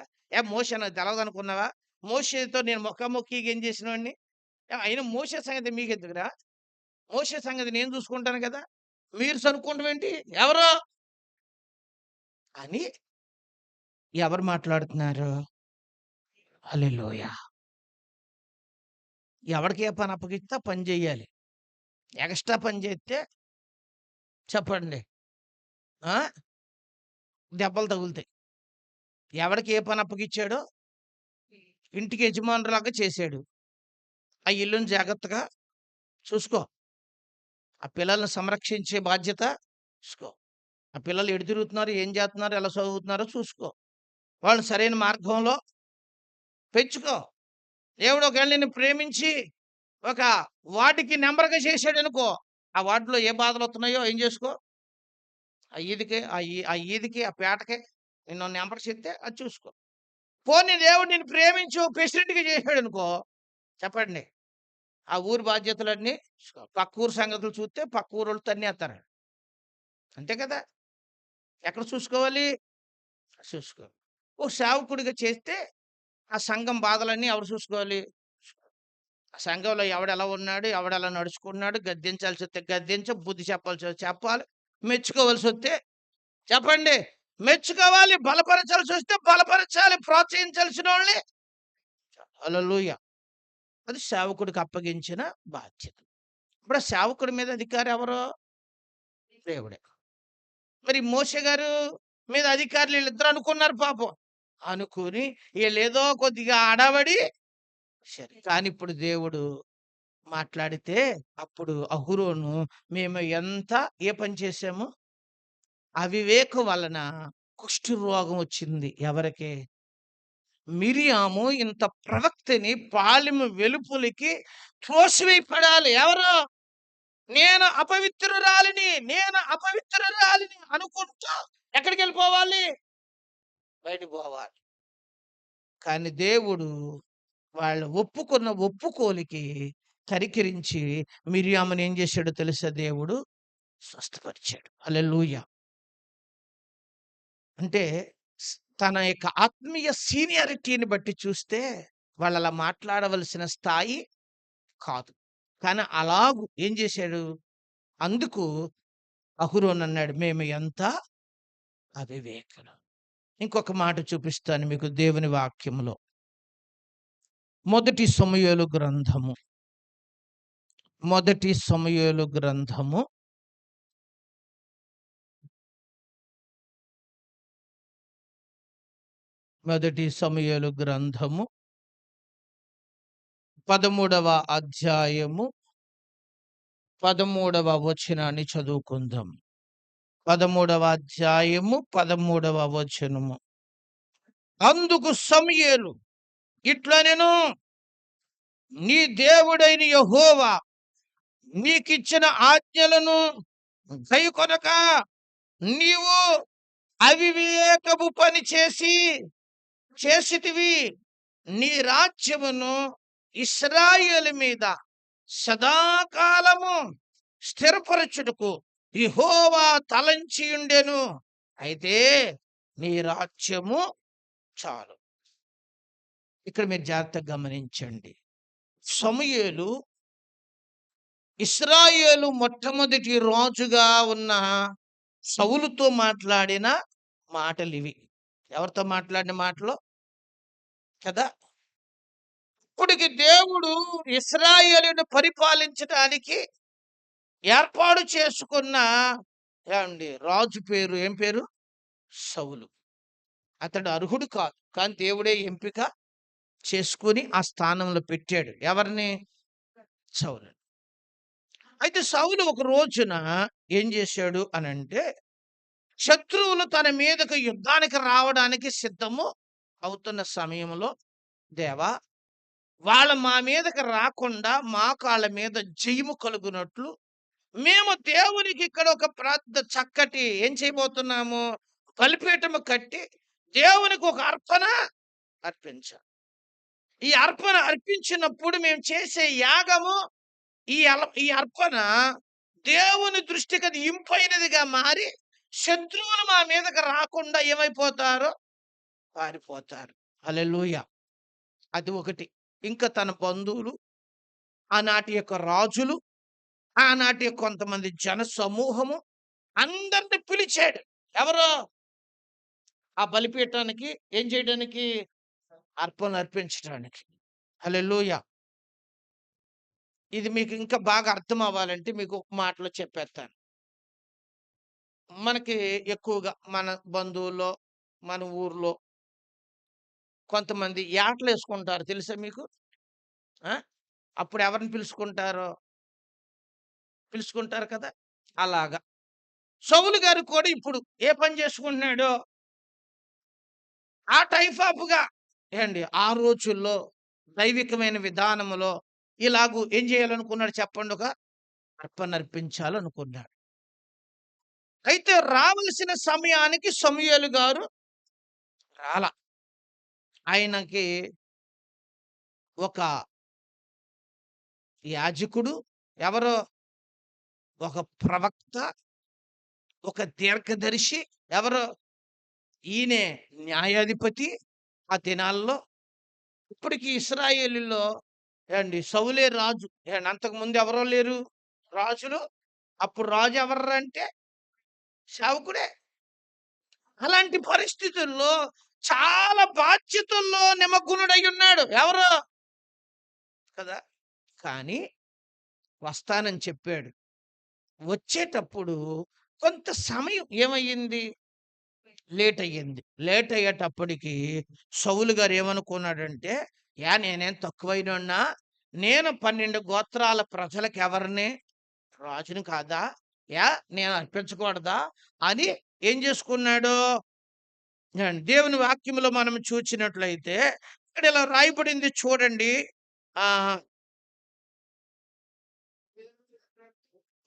Speaker 1: మోషే నాకు తెలవదనుకున్నావా? మోషేతో నేను ముఖాముఖిగా ఏం చేసినవాడిని? అయినా మోషే సంగతి మీకెందుకురా? మోషే సంగతి నేను చూసుకుంటాను కదా, మీరు సనుక్కుంటాం ఏంటి? ఎవరు అని ఎవరు మాట్లాడుతున్నారు? హల్లెలూయా. ఎవరికి ఏ పని అప్పగిస్తే పని చేయాలి. ఎక్స్ట్రా పని చేస్తే చెప్పండి దెబ్బలు తగులుతాయి. ఎవరికి ఏ పని అప్పగిచ్చాడో ఇంటికి యజమానులాగా చేశాడు. ఆ ఇల్లుని జాగ్రత్తగా చూసుకో. ఆ పిల్లల్ని సంరక్షించే బాధ్యత చూసుకో. ఆ పిల్లలు ఎటు తిరుగుతున్నారు, ఏం చేస్తున్నారు, ఎలా చదువుతున్నారో చూసుకో. వాళ్ళు సరైన మార్గంలో పెంచుకో. దేవుడు ఒకవేళ నిన్ను ప్రేమించి ఒక వార్డుకి నెంబర్గా చేశాడనుకో, ఆ వార్డులో ఏ బాధలు వస్తున్నాయో ఏం చేసుకో. ఆ ఈదికి ఆ పేటకి నిన్ను నెంబర్ చెప్తే అది చూసుకో. పోనీ దేవుడు నిన్ను ప్రేమించు ప్రెసిడెంట్గా చేశాడనుకో, చెప్పండి, ఆ ఊరి బాధ్యతలన్నీ పక్క ఊరు సంగతులు చూస్తే పక్క ఊరోళ్ళు తన్నేస్తారు. అంతే కదా. ఎక్కడ చూసుకోవాలి? చూసుకోవాలి. ఓ సేవకుడిగా చేస్తే ఆ సంఘం బాధలన్నీ ఎవరు చూసుకోవాలి? ఆ సంఘంలో ఎవడెలా ఉన్నాడు, ఎవడెలా నడుచుకున్నాడు, గద్దించాల్సి వస్తే గద్దించ, బుద్ధి చెప్పాల్సి వస్తే చెప్పాలి, మెచ్చుకోవాల్సి వస్తే చెప్పండి మెచ్చుకోవాలి, బలపరచాల్సి వస్తే బలపరచాలి, ప్రోత్సహించాల్సిన వాళ్ళని. హల్లెలూయా. అది సేవకుడికి అప్పగించిన బాధ్యత. ఇప్పుడు ఆ సేవకుడి మీద అధికారి ఎవరు? దేవుడే. మరి మోషే గారు మీద అధికారులు వీళ్ళిద్దరు అనుకున్నారు పాపం. అనుకుని వీళ్ళేదో కొద్దిగా ఆడబడి సరే. కానీ ఇప్పుడు దేవుడు మాట్లాడితే అప్పుడు అహరోను మేము ఎంత ఏ పని చేశాము? అవివేకం వలన కుష్టు రోగం వచ్చింది. ఎవరికి? మిరియాము ఇంత ప్రవక్తని పాలెము వెలుపలికి త్రోసివేయబడాలి. ఎవరు? నేను అపవిత్రురాలిని అనుకుంటూ ఎక్కడికి వెళ్ళిపోవాలి? బయటికి పోవాలి. కానీ దేవుడు వాళ్ళు ఒప్పుకున్న ఒప్పుకోలికి కరికరించి మిరియాముని ఏం చేశాడో తెలుసా? దేవుడు స్వస్థపరిచాడు. హల్లెలూయా. అంటే తన యొక్క ఆత్మీయ సీనియారిటీని బట్టి చూస్తే వాళ్ళు అలా మాట్లాడవలసిన స్థాయి కాదు. కానీ అలాగూ ఏం చేశాడు? అందుకు అహరోను అన్నాడు, మేము ఎంత అవివేకులం. ఇంకొక మాట చూపిస్తాను మీకు దేవుని వాక్యములో. మొదటి సమూయేలు గ్రంథము మొదటి సమూయేలు గ్రంథము 13వ అధ్యాయము 13వ వచనాన్ని చదువుకుందాం. 13వ అధ్యాయము 13వ వచనము. అందుకు సమూయేలు ఇట్లనెను, నీ దేవుడైన యెహోవా నీకిచ్చిన ఆజ్ఞలను గైకొనక నీవు అవివేకపు పని చేసితివి. నీ రాజ్యమును ఇశ్రాయేలు మీద సదాకాలము స్థిరపరచుటకు యెహోవా తలంచి ఉండెను. అయితే నీ రాజ్యము చాలు. ఇక్కడ మీరు జాగ్రత్తగా గమనించండి. సమూయేలు ఇశ్రాయేలు మొట్టమొదటి రాజుగా ఉన్న సౌలుతో మాట్లాడిన మాటలు ఇవి. ఎవరితో మాట్లాడిన మాటలు కదా? ఇప్పటికి దేవుడు ఇశ్రాయేలును పరిపాలించడానికి ఏర్పాటు చేసుకున్న రాజు పేరు ఏం పేరు? సౌలు. అతడు అర్హుడు కాదు, కానీ దేవుడే ఎంపిక చేసుకుని ఆ స్థానంలో పెట్టాడు. ఎవరిని? సౌలు. అయితే సౌలు ఒక రోజున ఏం చేశాడు అనంటే, శత్రువులు తన మీదకు యుద్ధానికి రావడానికి సిద్ధము అవుతున్న సమయంలో, దేవా వాళ్ళ మా మీదకి రాకుండా మా కాళ్ళ మీద జయము కలుగునట్లు మేము దేవునికి ఇక్కడ ఒక చక్కటి ఏం చేయబోతున్నాము? బలిపీఠము కట్టి దేవునికి ఒక అర్పణ అర్పించాలి. ఈ అర్పణ అర్పించినప్పుడు మేము చేసే యాగము, ఈ అర్పణ దేవుని దృష్టికి అది ఇంపైనదిగా మారి శత్రువులు మా మీదకి రాకుండా ఏమైపోతారో? పారిపోతారు. హల్లెలూయా. అది ఒకటి. ఇంకా తన బంధువులు, ఆనాటి యొక్క రాజులు, ఆనాటి కొంతమంది జన సమూహము అందరిని పిలిచాడు. ఎవరో? ఆ బలిపీఠానికి ఏం చేయడానికి? అర్పణ అర్పించడానికి. హల్లెలూయా. ఇది మీకు ఇంకా బాగా అర్థం అవ్వాలంటే మీకు ఒక మాటలో చెప్పేస్తాను. మనకి ఎక్కువగా మన బంధువుల్లో, మన ఊర్లో కొంతమంది యాటలు వేసుకుంటారు. తెలుసా మీకు? అప్పుడు ఎవరిని పిలుచుకుంటారు కదా? అలాగా సౌలు గారు కూడా ఇప్పుడు ఏ పని చేసుకుంటున్నాడో ఆ టైప్ ఆఫ్గా ఆ రోజుల్లో దైవికమైన విధానములో ఇలాగూ ఏం చేయాలనుకున్నాడు చెప్పండి? ఒక అర్పణ అర్పించాలనుకున్నాడు. అయితే రావలసిన సమయానికి సమూయేలు గారు రాలా. ఆయనకి ఒక యాజకుడు, ఎవరో ఒక ప్రవక్త, ఒక దీర్ఘదర్శి, ఎవరో ఈయనే న్యాయాధిపతి ఆ దినాల్లో. ఇప్పటికి ఇశ్రాయేలులో సౌలే రాజు. అంతకుముందు ఎవరో లేరు రాజులు. అప్పుడు రాజు ఎవర్రంటే సేవకుడే. అలాంటి పరిస్థితుల్లో చాలా బాధ్యతల్లో నిమగ్నుడై ఉన్నాడు. ఎవరు కదా? కానీ వస్తానని చెప్పాడు. వచ్చేటప్పుడు కొంత సమయం ఏమయ్యింది? లేట్ అయ్యింది. లేట్ అయ్యేటప్పటికి సౌలు గారు ఏమనుకున్నాడంటే, నేనేం తక్కువైనోన్నా? నేను 12 గోత్రాల ప్రజలకు ఎవరిని? రాజుని కాదా? నేను అర్పించకూడదా అని ఏం చేసుకున్నాడు? దేవుని వాక్యంలో మనం చూచినట్లయితే ఇక్కడ ఇలా రాయబడింది చూడండి.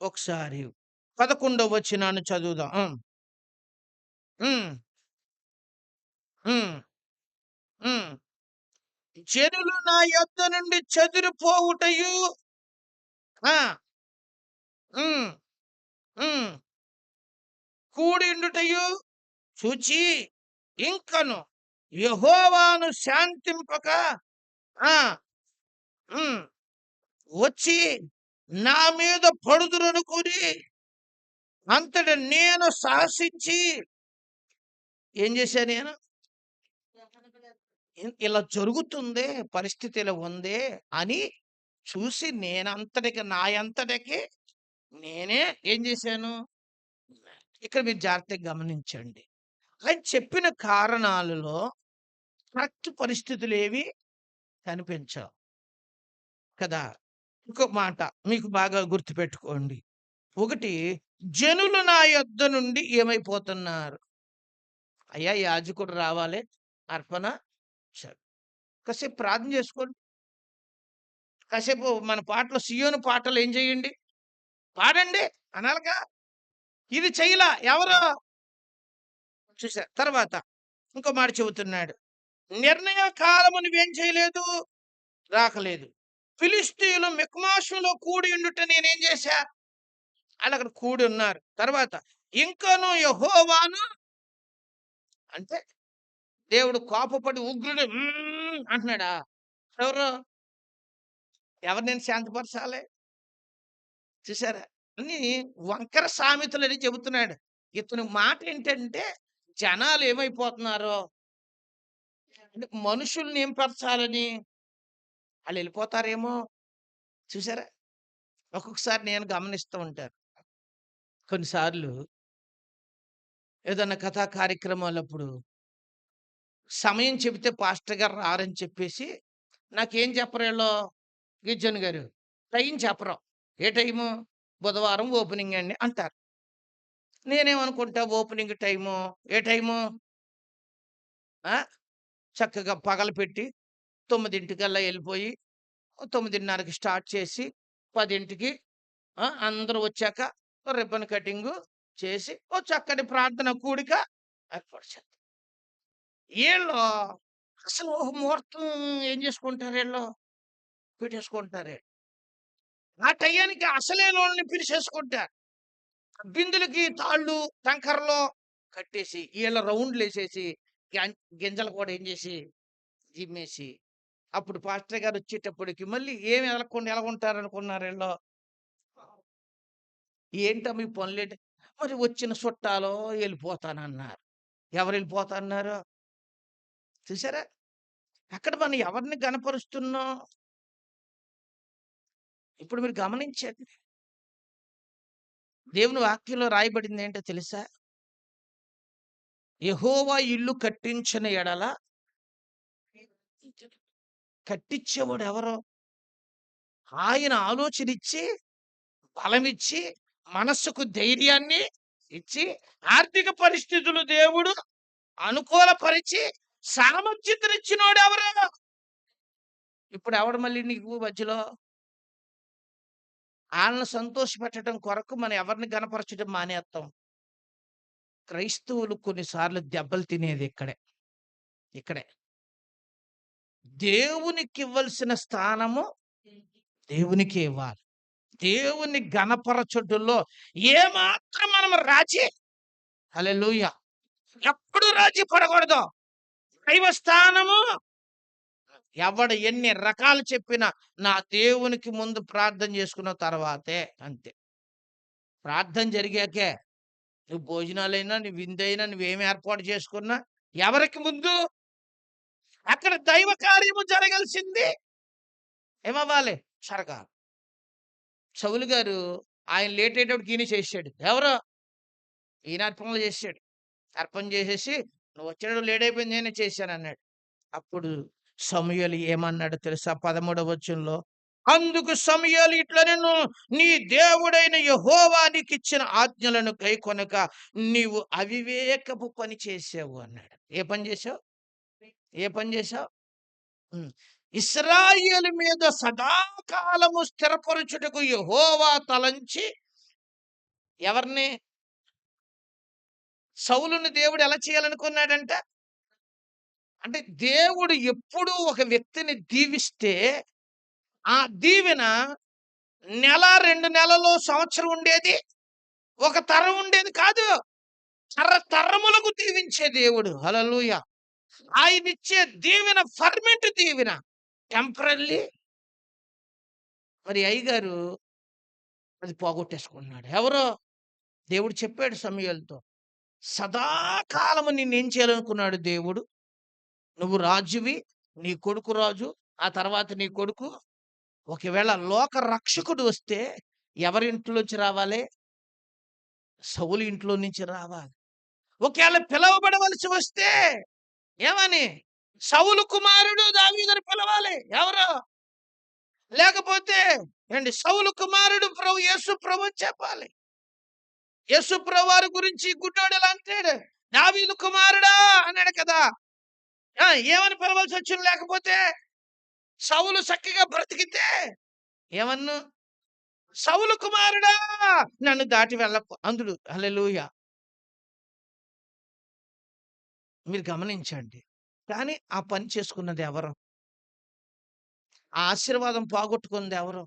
Speaker 1: ఒకసారి 11వ వచనాన్ని చదువుదాం. జనులు నా యొద్ద నుండి చెదిరిపోవుటయు కూడిండుటయు చూచి ఇంకను యెహోవాను శాంతింపక వచ్చి నా మీద పడుదురనుకుని అంతటి నేను సాహసించి ఏం చేశాను? నేను ఇలా జరుగుతుంది, పరిస్థితి ఇలా ఉంది అని చూసి నా అంతటికి నేనే ఏం చేశాను? ఇక్కడ మీరు జాగ్రత్తగా గమనించండి. ఆయన చెప్పిన కారణాలలో కరెక్ట్ పరిస్థితులేవి కనిపించవు కదా! ఇంకో మాట మీకు బాగా గుర్తుపెట్టుకోండి. ఒకటి, జనులు నా యొద్ద నుండి ఏమైపోతున్నారు? అయ్యా! యాజకుడు రావాలి. అర్పణ సరే. కాసేపు ప్రార్థన చేసుకోండి. కాసేపు మన పాటలు, సియోను పాటలు ఏం చేయండి? పాడండి అనాలిగా. ఇది చెయ్యలా ఎవరు? చూసారు. తర్వాత ఇంకో మాట చెబుతున్నాడు. నిర్ణయ కాలము నువ్వేం చేయలేదు? రాకలేదు. ఫిలిష్తీయులు మిక్మాషులో కూడి ఉండుట నేనేం చేశా? ఆళ్ళక్కడ కూడి ఉన్నారు. తర్వాత ఇంకను యెహోవాను అంటే దేవుడు కోపపడి ఉగ్రుడు అంటున్నాడా? ఎవరు? ఎవరినైనా శాంతపరచాలి? చూసారా? అన్నీ వంకర సామెతలని చెబుతున్నాడు. ఇతని మాట ఏంటంటే జనాలు ఏమైపోతున్నారో, అంటే మనుషుల్ని ఏం పరచాలని ఆళ్ళెళ్ళిపోతారేమో. చూసారా? ఒక్కొక్కసారి నేను గమనిస్తూ ఉంటాను. కొన్నిసార్లు ఏదన్నా కథా కార్యక్రమాలప్పుడు సమయం చెబితే పాస్టర్ గారు రారని చెప్పేసి నాకేం చెప్పరు ఈళ్ళు, గిజ్జన్ గారు. టైం చెప్పరు. ఏ టైము? బుధవారం ఓపెనింగ్ అండి అంటారు. నేనేమనుకుంటా ఓపెనింగ్ టైము ఏ టైము? ఆ! చక్కగా పగలపెట్టి 9:00కల్లా ఎళ్ళిపోయి 9:30కి స్టార్ట్ చేసి 10:00కి అందరూ వచ్చాక రిబ్బన్ కటింగు చేసి ఓ చక్కటి ప్రార్థన కూడిక ఏర్పాటు చేద్దాం. ఈళ్ళు అసలు ముహూర్తం ఏం చేసుకుంటారు ఈళ్ళు? పెట్టేసుకుంటారు. ఆ టయానికి అసలైనోళ్ళని పిలిచేసుకుంటారు. బిందెలకి తాళ్ళు, కంకరలు కట్టేసి ఈళ్ళ రౌండ్‌లేసేసి గింజలు కూడా ఏం చేసి జిమ్మేసి, అప్పుడు పాస్టర్ గారు వచ్చేటప్పటికి మళ్ళీ ఏమి ఎలగకుండా ఎలాగుంటారనుకున్నారు ఈళ్ళు? ఏంటమ్మా మీ పనులేంటి? మరి వచ్చిన చుట్టాలు ఎళ్ళిపోతానన్నారు. ఎవరెళ్ళిపోతన్నారు? చూసారా? అక్కడ మనం ఎవరిని గనపరుస్తున్నాం? ఇప్పుడు మీరు గమనించండి. దేవుని వాక్యంలో రాయబడిందేంటో తెలుసా? యెహోవా ఇల్లు కట్టించిన ఎడల కట్టించేవాడు ఎవరు? ఆయన ఆలోచనిచ్చి, బలమిచ్చి, మనస్సుకు ధైర్యాన్ని ఇచ్చి, ఆర్థిక పరిస్థితులు దేవుడు అనుకూలపరిచి, సామర్థ్యతనిచ్చినోడెవరు? ఇప్పుడు ఎవడు మళ్ళీ నీకు మధ్యలో? ఆళ్ళని సంతోషపెట్టడం కొరకు మనం ఎవరిని గనపరచడం మానేత్తాం. క్రైస్తవులు కొన్నిసార్లు దెబ్బలు తినేది ఇక్కడే. ఇక్కడే. దేవునికివ్వాల్సిన స్థానము దేవునికే ఇవ్వాలి. దేవుని ఘనపరచుటలో ఏమాత్రం మనం రాజీ హల్లెలూయా! ఎప్పుడు రాజీ పడకూడదు. దైవ స్థానము ఎవడు ఎన్ని రకాలు చెప్పినా నా దేవునికి ముందు ప్రార్థన చేసుకున్న తర్వాతే అంతే. ప్రార్థన జరిగాకే నువ్వు భోజనాలైనా, నువ్వు విందైనా, నువ్వేమి ఏర్పాటు చేసుకున్నా ఎవరికి ముందు? అక్కడ దైవ కార్యము జరగాల్సింది ఏమవ్వాలి? జరగాలి. సౌలు గారు ఆయన లేట్ అయ్యేటప్పటికి ఈయన చేసాడు. ఎవరు? ఈయన అర్పణలు చేసాడు. అర్పణ చేసేసి నువ్వు వచ్చేటప్పుడు లేట్ అయిపోయింది నేనే చేశానన్నాడు. అప్పుడు సమూయేలు ఏమన్నాడో తెలుసా? 13వ వచనంలో అందుకు సమూయేలు ఇట్లనెను నీ దేవుడైన యెహోవా నీకిచ్చిన ఆజ్ఞలను గైకొనక నీవు అవివేకపు పని చేసావు అన్నాడు. ఏ పని చేసావు? ఏ పని చేసావు? ఇశ్రాయేలు మీద సదాకాలము స్థిరపరచుటకు యెహోవా తలంచి ఎవరిని? సౌలుని దేవుడు ఎలా చేయాలనుకున్నాడంట? అంటే దేవుడు ఎప్పుడు ఒక వ్యక్తిని దీవిస్తే ఆ దీవెన నెల, 2 నెలలు, సంవత్సరం ఉండేది. ఒక తరం ఉండేది కాదు. తరతరములకు దీవించే దేవుడు. హల్లెలూయా! ఆయనిచ్చే దీవెన పర్మనెంట్ దీవెన. టెంపరరీ మరి అయ్యగారు అది పోగొట్టేసుకున్నాడు. ఎవరు? దేవుడు చెప్పాడు సమూయేలుతో. సదాకాలము నిన్నేం చేయాలనుకున్నాడు దేవుడు? నువ్వు రాజువి, నీ కొడుకు రాజు, ఆ తర్వాత నీ కొడుకు. ఒకవేళ లోక రక్షకుడు వస్తే ఎవరి ఇంట్లోంచి రావాలి? సౌలు ఇంట్లో నుంచి రావాలి. ఒకవేళ పిలవబడవలసి వస్తే ఏమని? సౌలు కుమారుడు దావీదుని పిలవాలి. ఎవరు? లేకపోతే ఏండి సౌలు కుమారుడు యేసు ప్రభు అని చెప్పాలి. యేసు ప్రభువారి గురించి గుడ్డోడు ఎలా అంటాడు? దావీదు కుమారుడా అన్నాడు కదా! ఏమని పిలవాల్సి వచ్చింది లేకపోతే? సౌలు చక్కగా బ్రతికితే ఏమన్ను? సౌలు కుమారుడా నన్ను దాటి వెళ్ళకు అందుడు. హల్లెలూయా! మీరు గమనించండి. కానీ ఆ పని చేసుకున్నది ఎవరు? ఆ ఆశీర్వాదం పోగొట్టుకుంది ఎవరు?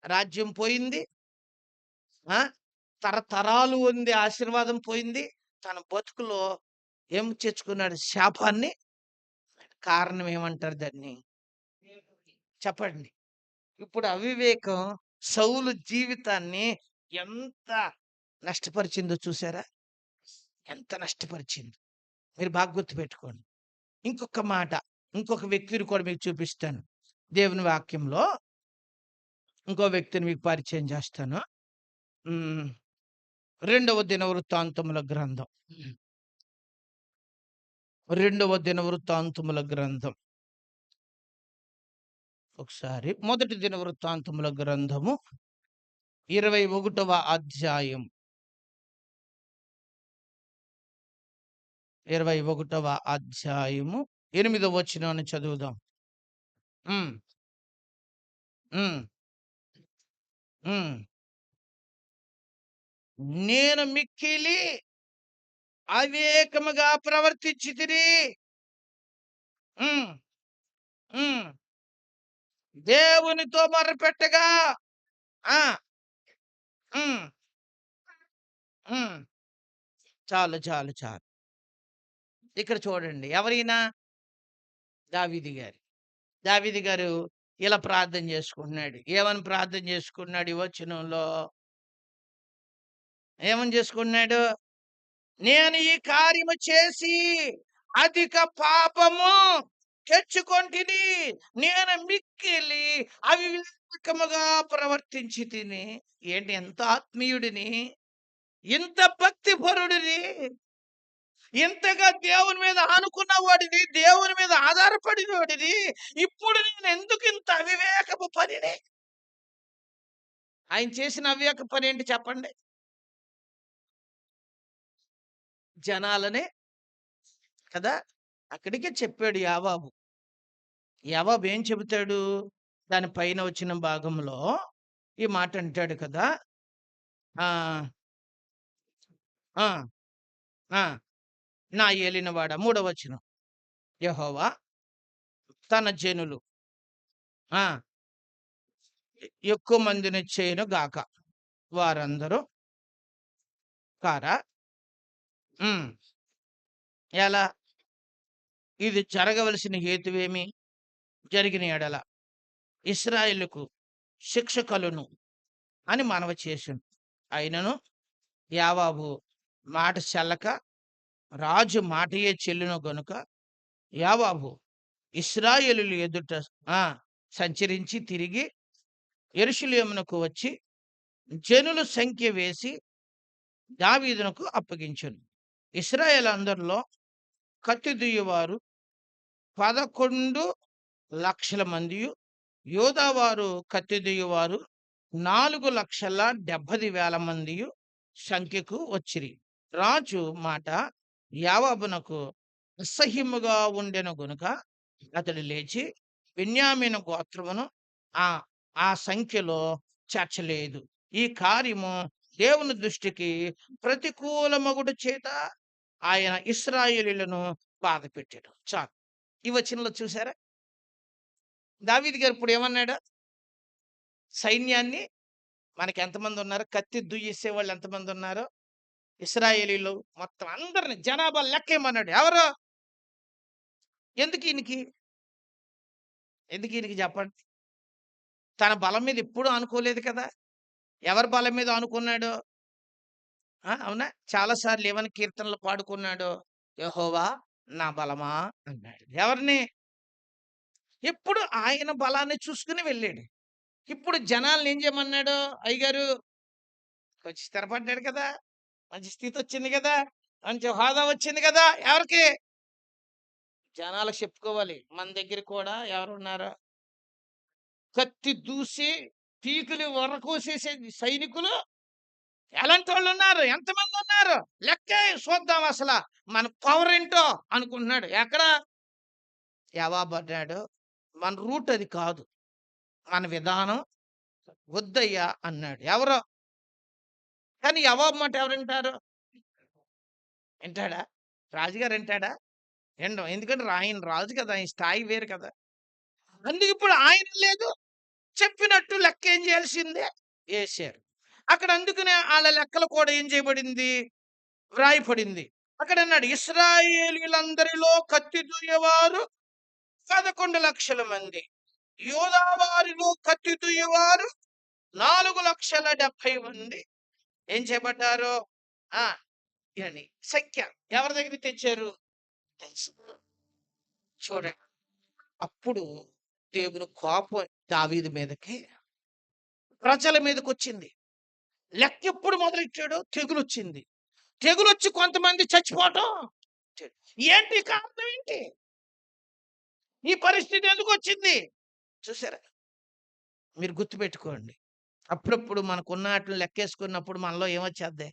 Speaker 1: రాజ్యం పోయింది. ఆ! తరతరాలు ఉంది ఆశీర్వాదం పోయింది. తన బతుకులో ఏం తెచ్చుకున్నాడు? శాపాన్ని. కారణం ఏమంటారు దాన్ని? చెప్పండి. ఇప్పుడు అవివేకం సౌలు జీవితాన్ని ఎంత నష్టపరిచిందో చూసారా? ఎంత నష్టపరిచిందో. మీరు బాగా గుర్తుపెట్టుకోండి. ఇంకొక మాట, ఇంకొక వ్యక్తిని కూడా మీకు చూపిస్తాను. దేవుని వాక్యంలో ఇంకో వ్యక్తిని మీకు పరిచయం చేస్తాను. హ్మ్. రెండవ దినవృత్తాంతముల గ్రంథం. రెండవ దినవృత్తాంతముల గ్రంథం. ఒకసారి మొదటి దినవృత్తాంతముల గ్రంథము 21వ అధ్యాయం. 21వ అధ్యాయము 8వ వచనాన్ని చదువుదాం. హ్మ్. హ్మ్. హ్మ్. నేను మిక్కిలి అవివేకముగా ప్రవర్తించితిని. హ్మ్. హ్మ్. దేవునితో మొర్రపెట్టగా ఆ! హ్మ్. హ్మ్. చాలు, చాలు, చాలు. ఇక్కడ చూడండి. ఎవరైనా దావీదు గారు. దావీదు గారు ఇలా ప్రార్థన చేసుకుంటున్నాడు. ఏమని ప్రార్థన చేసుకున్నాడు ఈ వచనంలో? ఏమని చేసుకున్నాడు? నేను ఈ కార్యము చేసి అధిక పాపము తెచ్చుకొంటిని. నేను మిక్కిలి అవివేకముగా ప్రవర్తించితిని. ఏంటి ఎంత ఆత్మీయుడిని, ఇంత భక్తిపరుడిని, ఇంతగా దేవుని మీద ఆనుకున్న వాడిని, దేవుని మీద ఆధారపడిన వాడిని, ఇప్పుడు నేను ఎందుకు ఇంత అవివేకపు పనిని? ఆయన చేసిన అవివేక పని ఏంటి చెప్పండి? జనాలనే కదా! అక్కడికే చెప్పాడు యావాబు. యావాబు ఏం చెబుతాడు? దాని పైన వచ్చిన భాగంలో ఈ మాట అంటాడు కదా! ఆ! ఆ! ఆ! నా ఏలినవాడా మూడవ వచనం. యెహోవా తన జనులు ఆ! ఎక్కువ మందిని చేయను గాక. వారందరూ కారా? హ్మ్. ఎలా? ఇది జరగవలసిన హేతువేమి? జరిగిన యెడల ఇశ్రాయేలుకు శిక్ష కలును అని మనవి చేసెను. అయినను యావాబు మాట చెల్లక రాజు మాటయే చెల్లును గనుక యావాబు ఇశ్రాయేలీయుల ఎదుట ఆ! సంచరించి తిరిగి యెరూషలేమునకు వచ్చి జనుల సంఖ్య వేసి దావీదునకు అప్పగించెను. ఇశ్రాయేలందరిలో కత్తి దుయ్యువారు 11,00,000 మందియు, యూదావారు కత్తి దుయ్యువారు 4,70,000 మందియు సంఖ్యకు వచ్చిరి. రాజు మాట యావాబునకు అసహ్యముగా ఉండెను గనుక అతడు లేచి బెన్యామీను గోత్రమును ఆ ఆ సంఖ్యలో చేర్చలేదు. ఈ కార్యము దేవుని దృష్టికి ప్రతికూలమగుట చేత ఆయన ఇశ్రాయేలీయులను బాధపెట్టాడు. చాలు. ఈ వచనంలో చూసారా? దావీదు గారు ఇప్పుడు ఏమన్నాడు? సైన్యాన్ని మనకి ఎంతమంది ఉన్నారు? కత్తి దుయ్యేసేవాళ్ళు ఎంతమంది ఉన్నారు? ఇశ్రాయేలీయులు మొత్తం అందరిని జనాభా లెక్కేయమన్నాడు. ఎవరు? ఎందుకు ఈయనకి? ఎందుకు ఈయనకి చెప్పండి? తన బలం మీద ఎప్పుడూ అనుకోలేదు కదా! ఎవరి బలం మీద అనుకున్నాడు? అవునా? చాలా సార్లు ఏమని కీర్తనలు పాడుకున్నాడు? యెహోవా నా బలమా అన్నాడు. ఎవరిని? ఎప్పుడు ఆయన బలాన్ని చూసుకొని వెళ్ళాడు. ఇప్పుడు జనాల్ని ఏం చేయమన్నాడు? అయ్యగారు కొంచెం స్థిరపడ్డాడు కదా! మంచి స్థితి వచ్చింది కదా! మంచి హోదా వచ్చింది కదా! ఎవరికి? జనాలకు చెప్పుకోవాలి. మన దగ్గర కూడా ఎవరున్నారు? కత్తి దూసి పీకులు ఒర్రకోసేసే సైనికులు ఎలాంటోళ్ళున్నారు? ఎంతమందున్నారు? లెక్కేయి చూద్దాం అసల. మన పవరేంటో అనుకుంటున్నాడు. ఎక్కడ? యవాబన్నాడు, మన రూట్ అది కాదు. మన విధానం వద్దయ్యా అన్నాడు. ఎవరో కానీ యవాబు మాట ఎవరింటారు? వింటాడా? రాజుగారు వింటాడా? వినడు. ఎందుకంటే ఆయన రాజు కదా! ఆయన స్థాయి వేరు కదా! అందుకు ఇప్పుడు ఆయన లేదు. చెప్పినట్టు లెక్కేం చేయాల్సిందే యేశారు. అక్కడ అందుకనే ఆళ్ళ లెక్కలు కూడా ఏం చేయబడింది? వ్రాయబడింది. అక్కడన్నాడు ఇశ్రాయేలీయులందరిలో కత్తి దూయేవారు 11,00,000 మంది. యూదా వారిలో కత్తి దూయేవారు 4,70,000 మంది ఏం చేయబడ్డారు? ఆ! ఇదండి సంఖ్య. ఎవరి దగ్గరికి తెచ్చారు? తెలుసు. చూడండి. అప్పుడు దేవుని కోపం దావీదు మీదకి, ప్రజల మీదకొచ్చింది. లెక్కెప్పుడు మొదలెట్టాడు? తెగులొచ్చింది. తెగులొచ్చి కొంతమంది చచ్చిపోవటం. ఏంటి కారణం ఏంటి? ఈ పరిస్థితి ఎందుకొచ్చింది? చూసారా? మీరు గుర్తుపెట్టుకోండి. అప్పుడప్పుడు మనకున్న ఆటిలిని లెక్కేసుకున్నప్పుడు మనలో ఏమొచ్చేద్ది?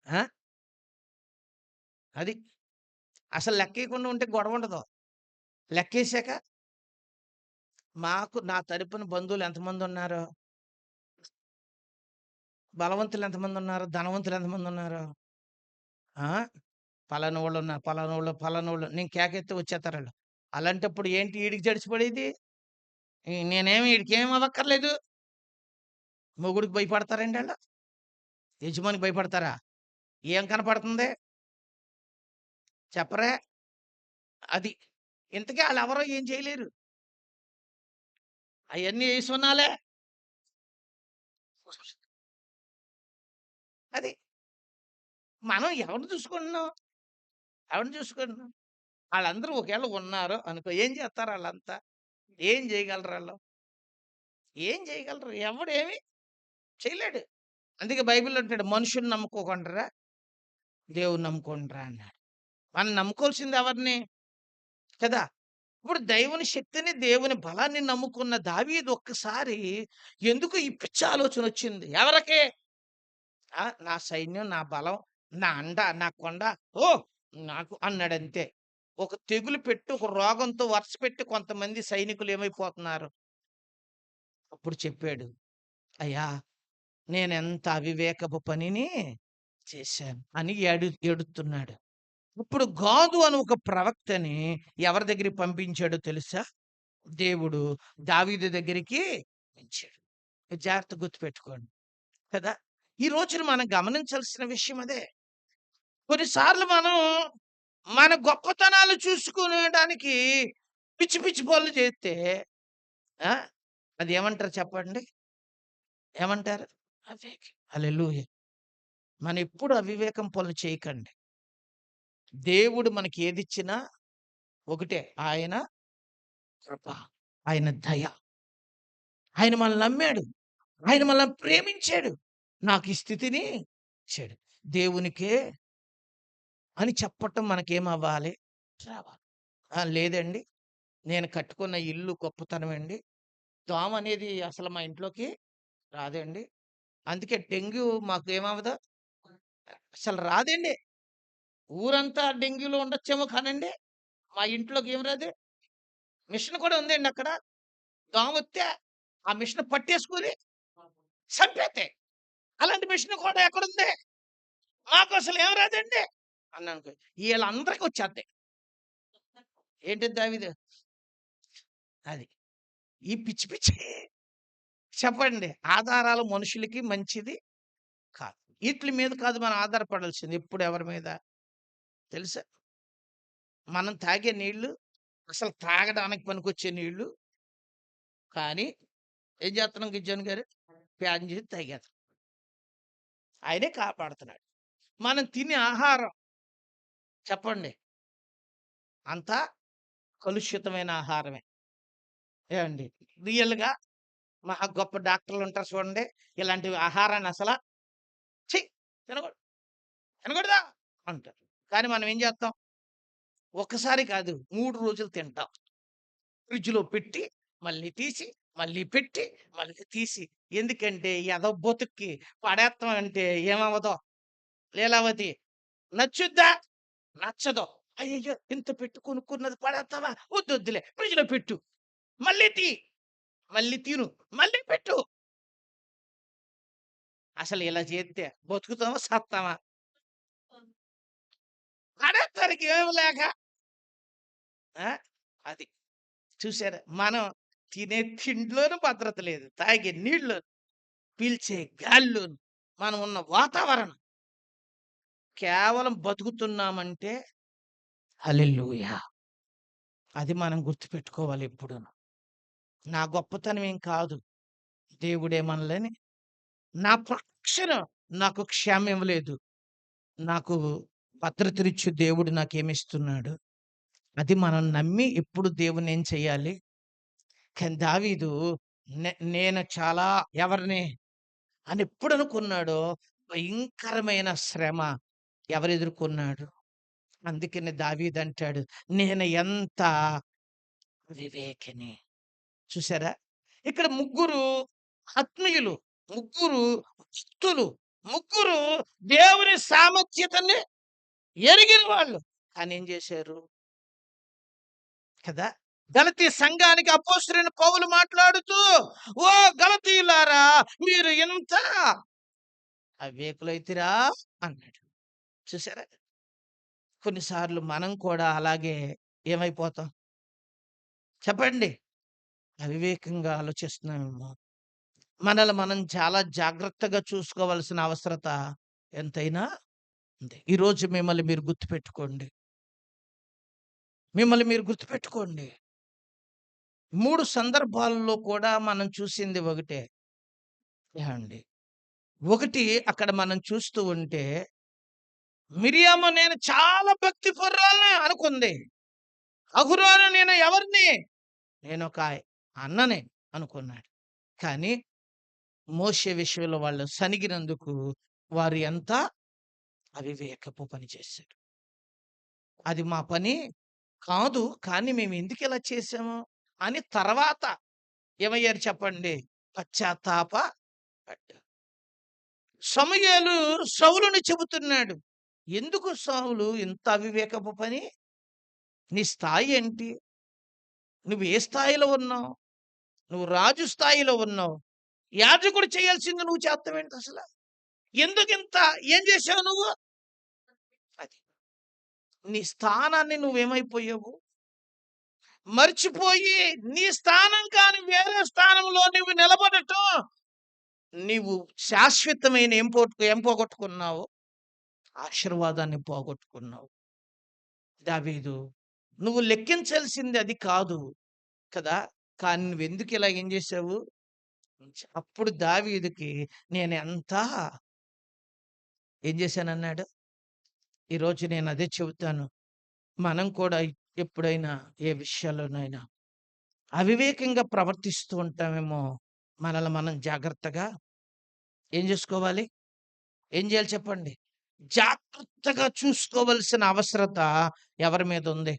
Speaker 1: ఆ! అది. అసలు లెక్కేయకుండా ఉంటే గొడవుండదు. లెక్కేసాక నా తరపున బంధువులు ఎంతమందున్నారు? బలవంతులు ఎంతమందున్నారు? ధనవంతులు ఎంతమందున్నారు? ఆ! పలానోళ్ళున్నారు. పలానోళ్ళు నేను కేకేత్తే వచ్చేత్తారాళ్ళు. అలాంటప్పుడు ఏంటి ఈడికి జడిసిపడేది? నేనేమి ఈడికేమి అవ్వక్కర్లేదు. మొగుడికి భయపడతారండి ఆళ్ళు? యజమానికి భయపడతారా? ఏం కనపడుతుంది? చెప్పరే? అది. ఇంతకీ ఆళ్ళెవరో ఏం చేయలేరు. అయన్నీ ఏసున్నాలే. అది. మనం ఎవరిని చూసుకుంటున్నాం? ఎవరిని చూసుకుంటున్నాం? ఆళ్ళందరూ ఒకేళ ఉన్నారు అనుకో, ఏం చేస్తారు ఆళ్ళంతా? ఏం చేయగలరు ఆళ్ళు? ఏం చేయగలరు? ఎవడేమి చేయలేడు. అందుకే బైబిల్‌లో అంటాడు, "మనుషుల్ని నమ్ముకోకుండ్రా, దేవుడిని నమ్ముకోండ్రా" అన్నాడు. మనం నమ్ముకోవాల్సింది ఎవరిని? కదా! ఇప్పుడు దేవుని శక్తిని, దేవుని బలాన్ని నమ్ముకున్న దావీదు ఒక్కసారి ఎందుకు ఈ పిచ్చి ఆలోచనొచ్చింది? ఎవరికి? నా సైన్యం, నా బలం, నా అండ, నా కొండ, ఓహ్! నాకు అన్నాడంతే. ఒక తెగులు పెట్టి, ఒక రోగంతో వరుసపెట్టి కొంతమంది సైనికులు ఏమైపోతున్నారు? అప్పుడు చెప్పాడు, "అయ్యా! నేనెంత అవివేకపు పనిని చేశాను" అని ఏడుస్తున్నాడు. ఇప్పుడు గాదు అని ఒక ప్రవక్తని ఎవరి దగ్గరికి పంపించాడో తెలుసా? దేవుడు దావీదు దగ్గరికి పంపించాడు. జాగ్రత్తగా గుర్తుపెట్టుకోండి. కదా! ఈ రోజున మనం గమనించాల్సిన విషయం అదే. కొన్నిసార్లు మనం మన గొప్పతనాలు చూసుకునేడానికి పిచ్చి పిచ్చి పనులు చేస్తే ఆ! అది ఏమంటారు చెప్పండి? ఏమంటారు? అవివేకం. హల్లెలూయా! మనం ఎప్పుడు అవివేకం పనులు చేయకండి. దేవుడు మనకి ఏదిచ్చినా ఒకటే. ఆయన కృప, ఆయన దయ. ఆయన మనల్ని నమ్మాడు. ఆయన మనల్ని ప్రేమించాడు. నాకు ఈ స్థితిని ఇచ్చాడు. దేవునికే అని చెప్పటం మనకేమవ్వాలి? రావాలి. లేదండి. నేను కట్టుకున్న ఇల్లు గొప్పతనమండి. దోమనేది అసలు మా ఇంట్లోకి రాదండి. అందుకే డెంగ్యూ మాకేమవ్వదు. అసలు రాదండి. ఊరంతా డెంగ్యూలో ఉండొచ్చేమో కానండి, మా ఇంట్లోకి ఏం రాదు. మిషన్ కూడా ఉందండి అక్కడ. దోమొత్తే ఆ మిషన్ పట్టేసుకొని చంపేత్తాయి. అలాంటి మిషన్ కూడా ఎక్కడుంది? మాకసలు ఏం రాదండి అన్నాననుకో. ఈళ్ళందరికి వచ్చేత్తాయి. ఏంటి దావీదు? అది. ఈ పిచ్చి పిచ్చి చెప్పండి. ఆధారాలు మనుషులకి మంచిది కాదు. ఈట్లి మీద కాదు మనం ఆధారపడాల్సింది. ఎప్పుడు ఎవరి మీద తెలుసా? మనం తాగే నీళ్ళు అసలు తాగడానికి పనికొచ్చే నీళ్ళు. కానీ ఏం చేస్తున్నాం గిజ్జన్ గారు? ప్యాన్ చేసి తాగేస్తున్నాం. ఆయనే కాపాడుతున్నాడు. మనం తినే ఆహారం చెప్పండి. అంతా కలుషితమైన ఆహారమే. ఏవండి? రియల్‌గా మహా గొప్ప డాక్టర్లుంటారు చూడండి. ఇలాంటి ఆహారాన్ని అసల ఛీ! తినకూడదు. తినకూడదా అంటారు. కానీ మనం ఏం చేస్తాం? ఒక్కసారి కాదు 3 రోజులు తింటాం. ఫ్రిడ్జ్‌లో పెట్టి, మళ్ళీ తీసి, మళ్ళీ పెట్టి, మళ్ళీ తీసి. ఎందుకంటే ఎదవ బతుక్కి పడేత్తాం అంటే ఏమవ్వదో లీలావతి. నచ్చుద్దా? నచ్చదు. అయ్యయ్యో! ఇంత పెట్టి కొనుక్కున్నది పడేత్తావా? వద్దొద్దులే ఫ్రిడ్జ్‌లో పెట్టు. మళ్ళీ తీ, మళ్ళీ తిను, మళ్ళీ పెట్టు. అసలు ఇలా చేత్తే బతుకుతామా? సత్తామా? పడేత్తానికి ఏమి లేక. ఆ! అది. చూసారా? మనం తినే తిండిలోనూ భద్రత లేదు. తాగే నీళ్ళు, పీల్చే గాలిలోను, మనం ఉన్న వాతావరణం కేవలం బతుకుతున్నామంటే హల్లెలూయా! అది మనం గుర్తుపెట్టుకోవాలి ఎప్పుడూను. నా గొప్పతనం ఏం కాదు. దేవుడే మనలని నా ప్రొటెక్షన్ నాకు క్షేమం ఇవ్వలేదు. నాకు భద్రతనిచ్చే దేవుడు నాకేమిస్తున్నాడు. అది మనం నమ్మి ఎప్పుడు దేవుడిని ఏం చేయాలి. కానీ దావీదు నేను చాలా ఎవరిని అని ఎప్పుడు అనుకున్నాడో భయంకరమైన శ్రమ ఎవరు ఎదుర్కొన్నాడు. అందుకని దావీదంటాడు నేను ఎంత వివేకిని. చూసారా? ఇక్కడ ముగ్గురు ఆత్మీయులు, ముగ్గురు భక్తులు, ముగ్గురు దేవుని సామర్థ్యతని ఎరిగిన వాళ్ళు. కానీ ఏం చేశారు కదా! గలతీ సంఘానికి అపోస్తలుడైన పౌలు మాట్లాడుతూ, "ఓ గలతీయులారా మీరు ఇంత అవివేకులైతిరా" అన్నాడు. చూసారా? కొన్నిసార్లు మనం కూడా అలాగే ఏమైపోతాం చెప్పండి? అవివేకంగా ఆలోచిస్తున్నామేమో. మనల్ని మనం చాలా జాగ్రత్తగా చూసుకోవాల్సిన అవసరత ఎంతైనా ఉంది. ఈరోజు మిమ్మల్ని మీరు గుర్తుపెట్టుకోండి. మిమ్మల్ని మీరు గుర్తుపెట్టుకోండి. 3 సందర్భాల్లో కూడా మనం చూసింది ఒకటే. ఏవండి? ఒకటి అక్కడ మనం చూస్తూ ఉంటే మిరియాము నేను చాలా భక్తి పరురాలిని అనుకుంది. అహరోను నేను ఎవరిని? నేనొక అన్నని అనుకున్నాడు. కానీ మోషే విషయంలో వాళ్ళు సనిగినందుకు వారు ఎంత అవివేకపు పని చేశారు. అది మా పని కాదు. కానీ మేము ఎందుకిలా చేశాము అని తర్వాత ఏమయ్యారు చెప్పండి? పశ్చాత్తాప పడ్డారు. సమూయేలు సౌలుని చెబుతున్నాడు. ఎందుకు సౌలు ఇంత అవివేకపు పని? నీ స్థాయి ఏంటి? నువ్వు ఏ స్థాయిలో ఉన్నావు? నువ్వు రాజు స్థాయిలో ఉన్నావు. యాజకుడు చేయాల్సింది నువ్వు చేస్తావేంటి అసల? ఎందుకింత ఏం చేశావు నువ్వు? అది. నీ స్థానాన్ని నువ్వేమైపోయావు? మర్చిపోయి నీ స్థానం కాని వేరే స్థానంలో నువ్వు నిలబడటం నీవు శాశ్వతమైన ఏం పోగొట్టుకున్నావు? ఆశీర్వాదాన్ని పోగొట్టుకున్నావు. దావీదు నువ్వు లెక్కించాల్సింది అది కాదు కదా! కానీ నువ్వెందుకు ఇలా ఏం చేశావు? అప్పుడు దావీదుకి నేనెంత ఏం చేశానన్నాడు? ఈరోజు నేను అదే చెబుతాను. మనం కూడా ఎప్పుడైనా ఏ విషయాల్లోనైనా అవివేకంగా ప్రవర్తిస్తూ ఉంటామేమో. మనల్ని మనం జాగ్రత్తగా ఏం చేసుకోవాలి? ఏం చేయాలి చెప్పండి? జాగ్రత్తగా చూసుకోవలసిన అవసరత ఎవరి మీద ఉంది?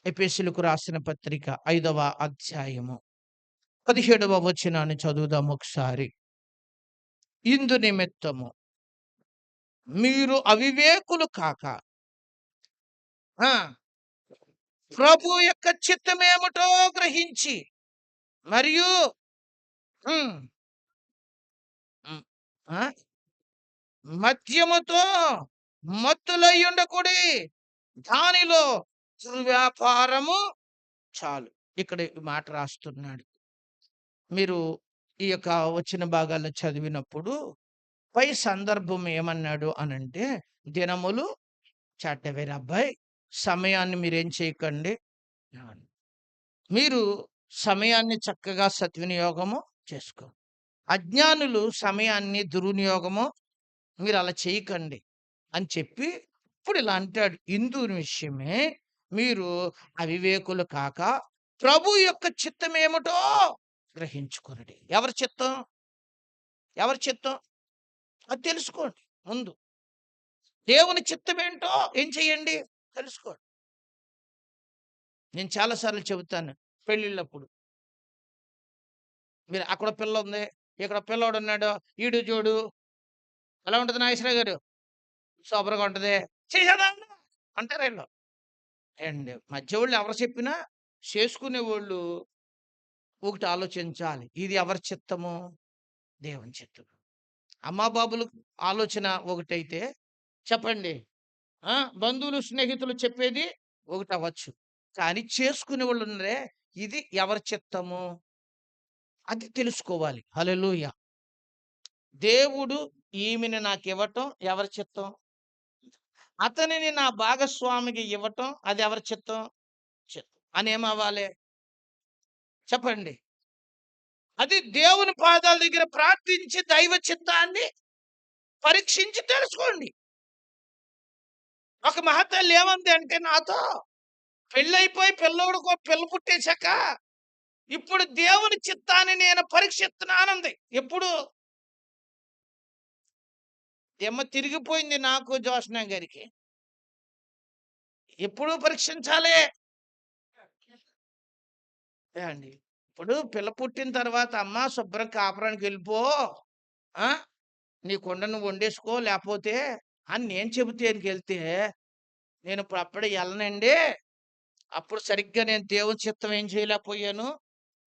Speaker 1: ఎఫెసీయులకు రాసిన పత్రిక 5వ అధ్యాయము 17వ వచనాన్ని చదువుదాం ఒకసారి. ఇందు నిమిత్తము మీరు అవివేకులు కాక ఆ! ప్రభు యొక్క చిత్తమేమిటో గ్రహించి మరియు హ్మ్. హ్మ్. ఆ! మద్యముతో మత్తులై ఉండకుడి. దానిలో దుర్వ్యాపారము చాలు. ఇక్కడ ఈ మాట రాస్తున్నాడు. మీరు ఈ యొక్క వచన భాగాల్లో చదివినప్పుడు పై సందర్భం ఏమన్నాడు అనంటే, దినములు చెడ్డవిరబ్బాయి. సమయాన్ని మీరేం చేయకండి. అవును. మీరు సమయాన్ని చక్కగా సద్వినియోగము చేసుకో. అజ్ఞానులు సమయాన్ని దుర్వినియోగము మీరలా చేయకండి అని చెప్పి ఇప్పుడు ఇలా అంటాడు. ఇందు విషయమే మీరు అవివేకులు కాక ప్రభు యొక్క చిత్తమేమిటో గ్రహించుకొనుడి. ఎవరి చిత్తం? ఎవరి చిత్తం? అది తెలుసుకోండి ముందు. దేవుని చిత్తమేంటో ఏం చేయండి? తెలుసుకోండి. నేను చాలా సార్లు చెబుతాను పెళ్ళిళ్ళప్పుడు. మీరు అక్కడ పిల్ల ఉంది, ఇక్కడ పిల్లోడున్నాడు, ఈడు చూడు ఎలా ఉంటది నాగేశ్వరరావు గారు? సూపర్‌గా ఉంటది. చేసేదా అంటారీళ్ళు. అండ్ మధ్యవోళ్ళు ఎవరు చెప్పినా చేసుకునేవోళ్ళు ఒకటి ఆలోచించాలి. ఇది ఎవరి చిత్తము? దేవుని చిత్తం. అమ్మా బాబులు ఆలోచన ఒకటైతే చెప్పండి. ఆ! బంధువులు, స్నేహితులు చెప్పేది ఒకటవ్వచ్చు. కానీ చేసుకునేవాళ్ళున్నారే ఇది ఎవరి చిత్తము? అది తెలుసుకోవాలి. హల్లెలూయా! దేవుడు ఈమెను నాకివ్వటం ఎవరి చిత్తం? అతనిని నా భాగస్వామికి ఇవ్వటం అది ఎవరి చిత్తం? చిత్తం. అనేమవ్వాలి? చెప్పండి. అది దేవుని పాదాల దగ్గర ప్రార్థించి దైవ చిత్తాన్ని పరీక్షించి తెలుసుకోండి. ఒక మహతల్లి ఏమంది అంటే నాతో, పెళ్ళైపోయి పిల్లోడికో పిల్ల పుట్టేసాక, ఇప్పుడు దేవుని చిత్తాన్ని నేను పరీక్షిస్తున్నానంది. ఎప్పుడు? దిమ్మ తిరిగిపోయింది నాకు జోష్న గారికి. ఎప్పుడు పరీక్షించాలి? ఏవండి? ఇప్పుడు పిల్ల పుట్టిన తర్వాత అమ్మ శుభ్రం కాపురానికెళ్ళిపో. ఆ! నీ కుండ నువ్వు వండేసుకో లేపోతే అని నేను చెబితేనికెళ్తే, నేనిప్పుడు అప్పుడే ఎళ్ళనండి. అప్పుడు సరిగ్గా నేను దేవుని చిత్తం ఏం చేయలేకపోయాను,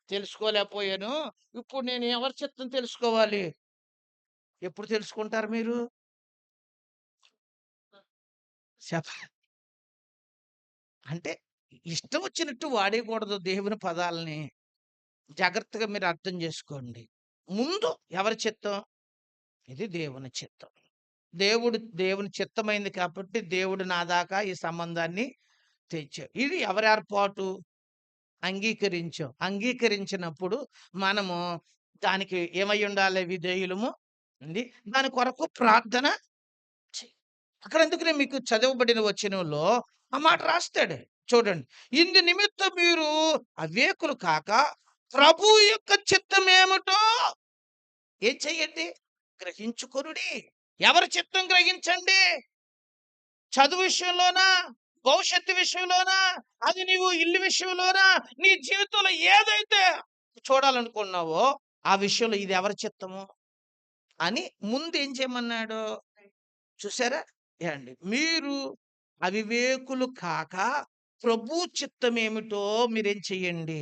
Speaker 1: తెలుసుకోలేకపోయాను. ఇప్పుడు నేను ఎవరి చిత్తం తెలుసుకోవాలి? ఎప్పుడు తెలుసుకుంటారు మీరు? చెప్ప అంటే ఇష్టం వచ్చినట్టు వాడేయకూడదు దేవుని పదాలని. జాగ్రత్తగా మీరు అర్థం చేసుకోండి. ముందు ఎవరి చిత్తం? ఇది దేవుని చిత్తం. దేవుని చిత్తమైంది కాబట్టి దేవుడు నా దాకా ఈ సంబంధాన్ని తెచ్చాడు. ఇది ఎవరి ఏర్పాటు? అంగీకరించాం. అంగీకరించినప్పుడు మనము దానికి ఏమై ఉండాలి? విధేయులము ఉంది. దాని కొరకు ప్రార్థన చెయ్యి. అక్కడెందుకునే మీకు చదవబడిన వచనంలో ఆ మాట రాస్తాడు. చూడండి. ఇందు నిమిత్తం మీరు అవేకులు కాక ప్రభువు యొక్క చిత్తమేమిటో ఏం చెయ్యండి? గ్రహించుకొనుడి. ఎవరి చిత్తం గ్రహించండి? చదువు విషయంలోనా? భవిష్యత్తు విషయంలోనా? అది నీవు ఇల్లు విషయంలోనా? నీ జీవితంలో ఏదైతే చూడాలనుకున్నావో ఆ విషయంలో ఇది ఎవరి చిత్తము అని ముందు ఏం చేయమన్నాడు? చూసారా? ఏవండి మీరు అవివేకులు కాక ప్రభు చిత్తమేమిటో మీరేం చెయ్యండి?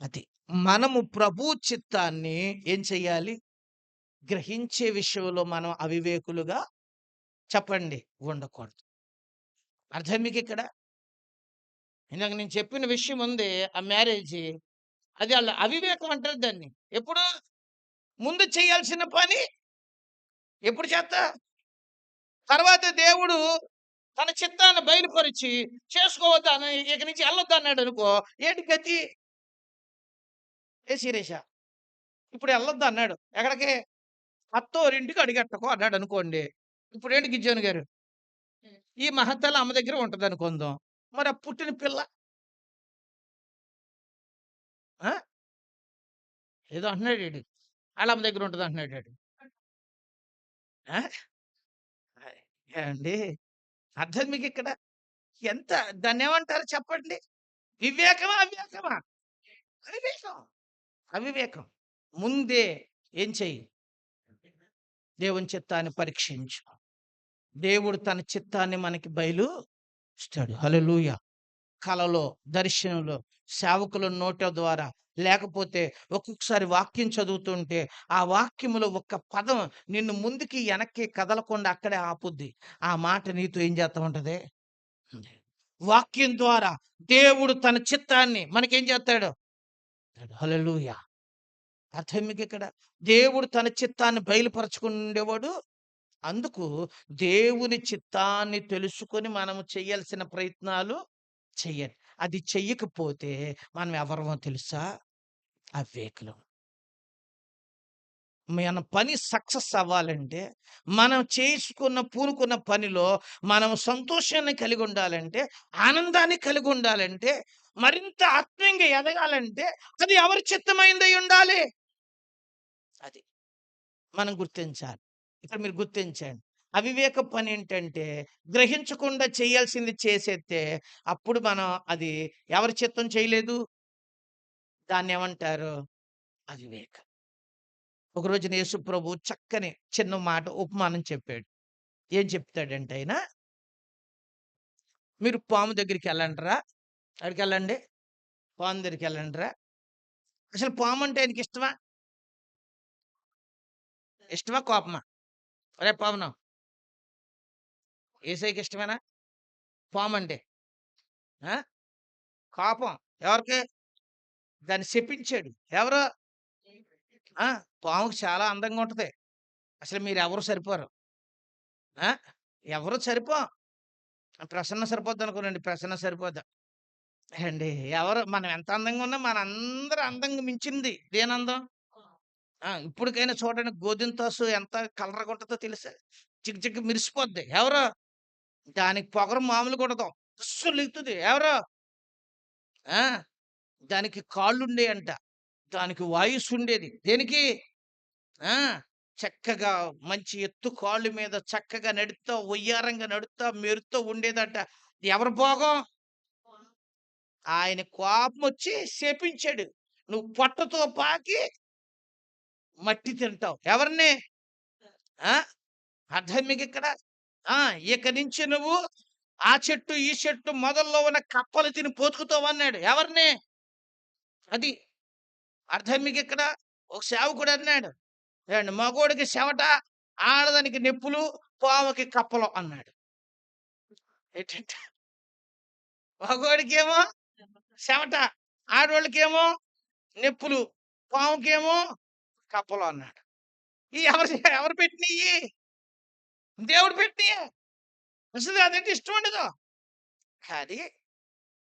Speaker 1: అది. మనము ప్రభు చిత్తాన్ని ఏం చెయ్యాలి? గ్రహించే విషయంలో మనం అవివేకులుగా చెప్పండి ఉండకూడదు. అర్థం మీకిక్కడ? ఇందాక నేను చెప్పిన విషయం ఉంది ఆ మ్యారేజి. అది ఆళ్ళ అవివేకం అంటారు దాన్ని. ఎప్పుడు? ముందు చేయాల్సిన పని ఎప్పుడు చేత్తా? తర్వాత దేవుడు తన చిత్తాన్ని బయలుపరిచి చేసుకోవద్దని ఇక నుంచి ఎళ్ళొద్దన్నాడనుకో ఏంటి గతి? ఏ శిరీష ఇప్పుడు ఎళ్ళొద్దన్నాడు. ఎక్కడికి? అత్తోరింటికి అడుగెట్టకు అన్నాడనుకోండి. ఇప్పుడేంటి గిజ్జోని గారు? ఈ మహత్తల అమ్మ దగ్గర ఉంటదనుకుందాం. మరి ఆ పుట్టిన పిల్ల ఆ! ఏదో అంటున్నాడీడు. ఆళ్ళమ్మ దగ్గర ఉంటదంటున్నాడాడు. ఆ! ఏవండీ? అర్థం మీకిక్కడ? ఎంత దాన్నేమంటారు చెప్పండి? వివేకమా? అవివేకమా? అవివేకం. అవివేకం. ముందే ఏం చెయ్యి? దేవుని చిత్తాన్ని పరీక్షించు. దేవుడు తన చిత్తాన్ని మనకి బయలుస్తాడు. హల్లెలూయా! కలలో, దర్శనంలో, సేవకుల నోట ద్వారా లేకపోతే ఒక్కొక్కసారి వాక్యం చదువుతుంటే ఆ వాక్యములో ఒక్క పదం నిన్ను ముందుకి, వెనక్కి కదలకుండా అక్కడే ఆపుద్ది. ఆ మాట నీతో ఏం చేస్తా ఉంటది? వాక్యం ద్వారా దేవుడు తన చిత్తాన్ని మనకేం చేస్తాడు? హల్లెలూయా! అర్థం మీకిక్కడ? దేవుడు తన చిత్తాన్ని బయలుపరచుకునేవాడు. అందుకు దేవుని చిత్తాన్ని తెలుసుకొని మనము చేయాల్సిన ప్రయత్నాలు చెయ్యాలి. అది చెయ్యకపోతే మనం ఎవరమో తెలుసా? అవివేకులం. మన పని సక్సెస్ అవ్వాలంటే, మనం చేసుకున్న పూనుకున్న పనిలో మనం సంతోషాన్ని కలిగి ఉండాలంటే, ఆనందాన్ని కలిగి ఉండాలంటే, మరింత ఆత్మీయంగా ఎదగాలంటే అది ఎవరి చిత్తమైందై ఉండాలి. అది మనం గుర్తించాలి. ఇక్కడ మీరు గుర్తించండి. అవివేక పని ఏంటంటే గ్రహించకుండా చేయాల్సింది చేసేస్తే అప్పుడు మనం అది ఎవరి చిత్తం చేయలేదు. దాన్ని ఏమంటారు? అవివేకం. ఒక రోజున యేసు ప్రభు చక్కని చిన్న మాట ఉపమానం చెప్పాడు. ఏం చెప్తాడంటే ఆయన, మీరు పాము దగ్గరికెళ్ళండిరా, ఎక్కడికెళ్ళండి? పాము దగ్గరికెళ్ళండిరా. అసలు పాము అంటే ఆయనకి ఇష్టమా? ఇష్టమా? కోపమా? ఒరేయ్ పవను, యేసయ్యకి ఇష్టమేనా పామంటే? ఆ! కోపం. ఎవరికి? దాన్ని శపించాడు. ఎవరు? ఆ! పాముకి చాలా అందంగా ఉంటది. అసలు మీరెవరు సరిపోరు. ఆ! ఎవరు సరిపోం. ప్రసన్న సరిపోద్దనుకోనండి. ప్రసన్న సరిపోద్ది. ఏవండీ, ఎవరు మనం ఎంత అందంగా ఉన్నా మనందరి అందంగా మించింది దేనందం? ఇప్పటికైనా చూడండి గోధుమ తాసు ఎంత కలర్‌గా ఉంటదో తెలుసా? జిగ్ జిగ్ మెరిసిపోద్ది. ఎవరు? దానికి పొగరు మామూలుగా ఉండదు. బుస్సని లెగుతది. ఎవరు? ఆ! దానికి కాళ్ళుండేయంట. దానికి వాయుస్సుండేది. దేనికి? ఆ! చక్కగా మంచి ఎత్తు కాళ్ళు మీద చక్కగా నడుత్తా, వయ్యారంగా నడుత్తా, మెరుత్తా ఉండేదట. ఎవరి భోగం? ఆయన కోపమొచ్చి శపించాడు. నువ్వు పొట్టతో పాకి మట్టి తింటావు. ఎవరిని? ఆ! అర్థం మీకిక్కడ? ఆ! ఇక నుంచి నువ్వు ఆ చెట్టు, ఈ చెట్టు మొదల్లో ఉన్న కప్పలు తిని బతుకుతావన్నాడు. ఎవరిని? అది. అర్థం మీకిక్కడ? ఒక సేవకుడన్నాడు. ఏవండి మగోడికి చెమట, ఆడదానికి నొప్పులు, పాముకి కప్పలు అన్నాడు. ఏంటంటే మగోడికేమో చెమట, ఆడోళ్ళకేమో నొప్పులు, పాముకేమో కప్పలు అన్నాడు. ఈ ఎవరు పెట్టినియి? దేవుడు పెట్టినియే. అసలు అదంటే ఇష్టం ఉండదు. కానీ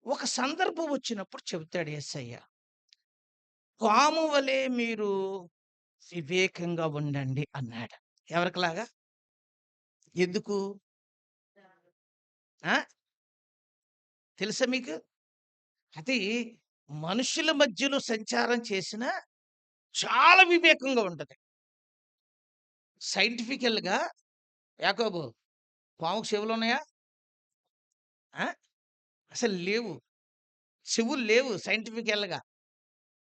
Speaker 1: ఒక సందర్భం వచ్చినప్పుడు చెబుతాడు యేసయ్య. పాము వలె మీరు వివేకంగా ఉండండి అన్నాడు. ఎవరికిలాగా? ఎందుకు? ఆ! తెలుసా మీకు? అది మనుషుల మధ్యలో సంచారం చేసినా చాలా వివేకంగా ఉంటది. సైంటిఫికల్‌గా యాకోబు పాముకు చెవులున్నాయా? ఆ! అసలు లేవు. చెవులు లేవు సైంటిఫికల్‌గా.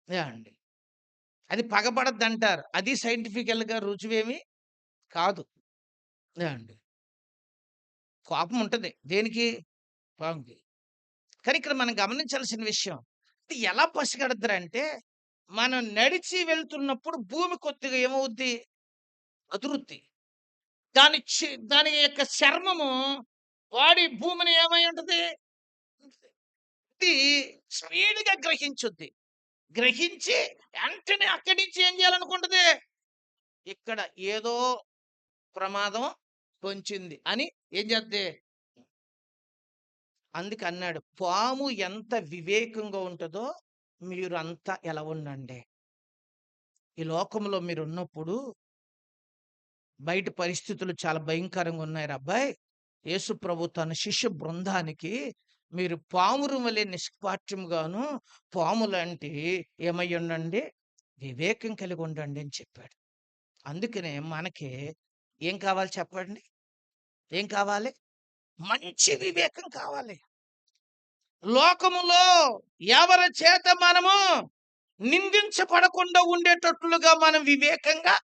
Speaker 1: ఏవండి. అది పగబడద్దంటారు. అది సైంటిఫికల్‌గా రుజువేమి కాదు. ఏవండి. కోపం ఉంటది. దేనికి? పాముకి. కానీ ఇక్కడ మనం గమనించాల్సిన విషయం. ఇది ఎలా పసిగడతారంటే, మనం నడిచి వెళ్తున్నప్పుడు భూమి కొద్దిగా ఏమవుద్ది? అదురుద్ది. దాని యొక్క చర్మము బాడీ భూమిని ఏమై ఉంటది? ఇది స్పీడ్‌గా గ్రహించుద్ది. గ్రహించి వెంటనే అక్కడి నుంచి ఏం చేయాలనుకుంటది? ఇక్కడ ఏదో ప్రమాదం పొంచింది అని ఏం చేద్ది? అందుకన్నాడు, పాము ఎంత వివేకంగా ఉంటదో మీరు అంత ఎలా ఉండండి. ఈ లోకంలో మీరున్నప్పుడు బయట పరిస్థితులు చాలా భయంకరంగా ఉన్నాయి రబ్బాయ్. యేసు ప్రభు తన శిష్య బృందానికి మీరు పావురం వలె నిష్పాట్యముగాను, పాములాంటి ఏమయ్యుండండి? వివేకం కలిగి ఉండండి అని చెప్పాడు. అందుకనే మనకి ఏం కావాలి చెప్పండి? ఏం కావాలి? మంచి వివేకం కావాలి. లోకములో ఎవరి చేత మనము నిందించబడకుండా ఉండేటట్లుగా మనం వివేకంగా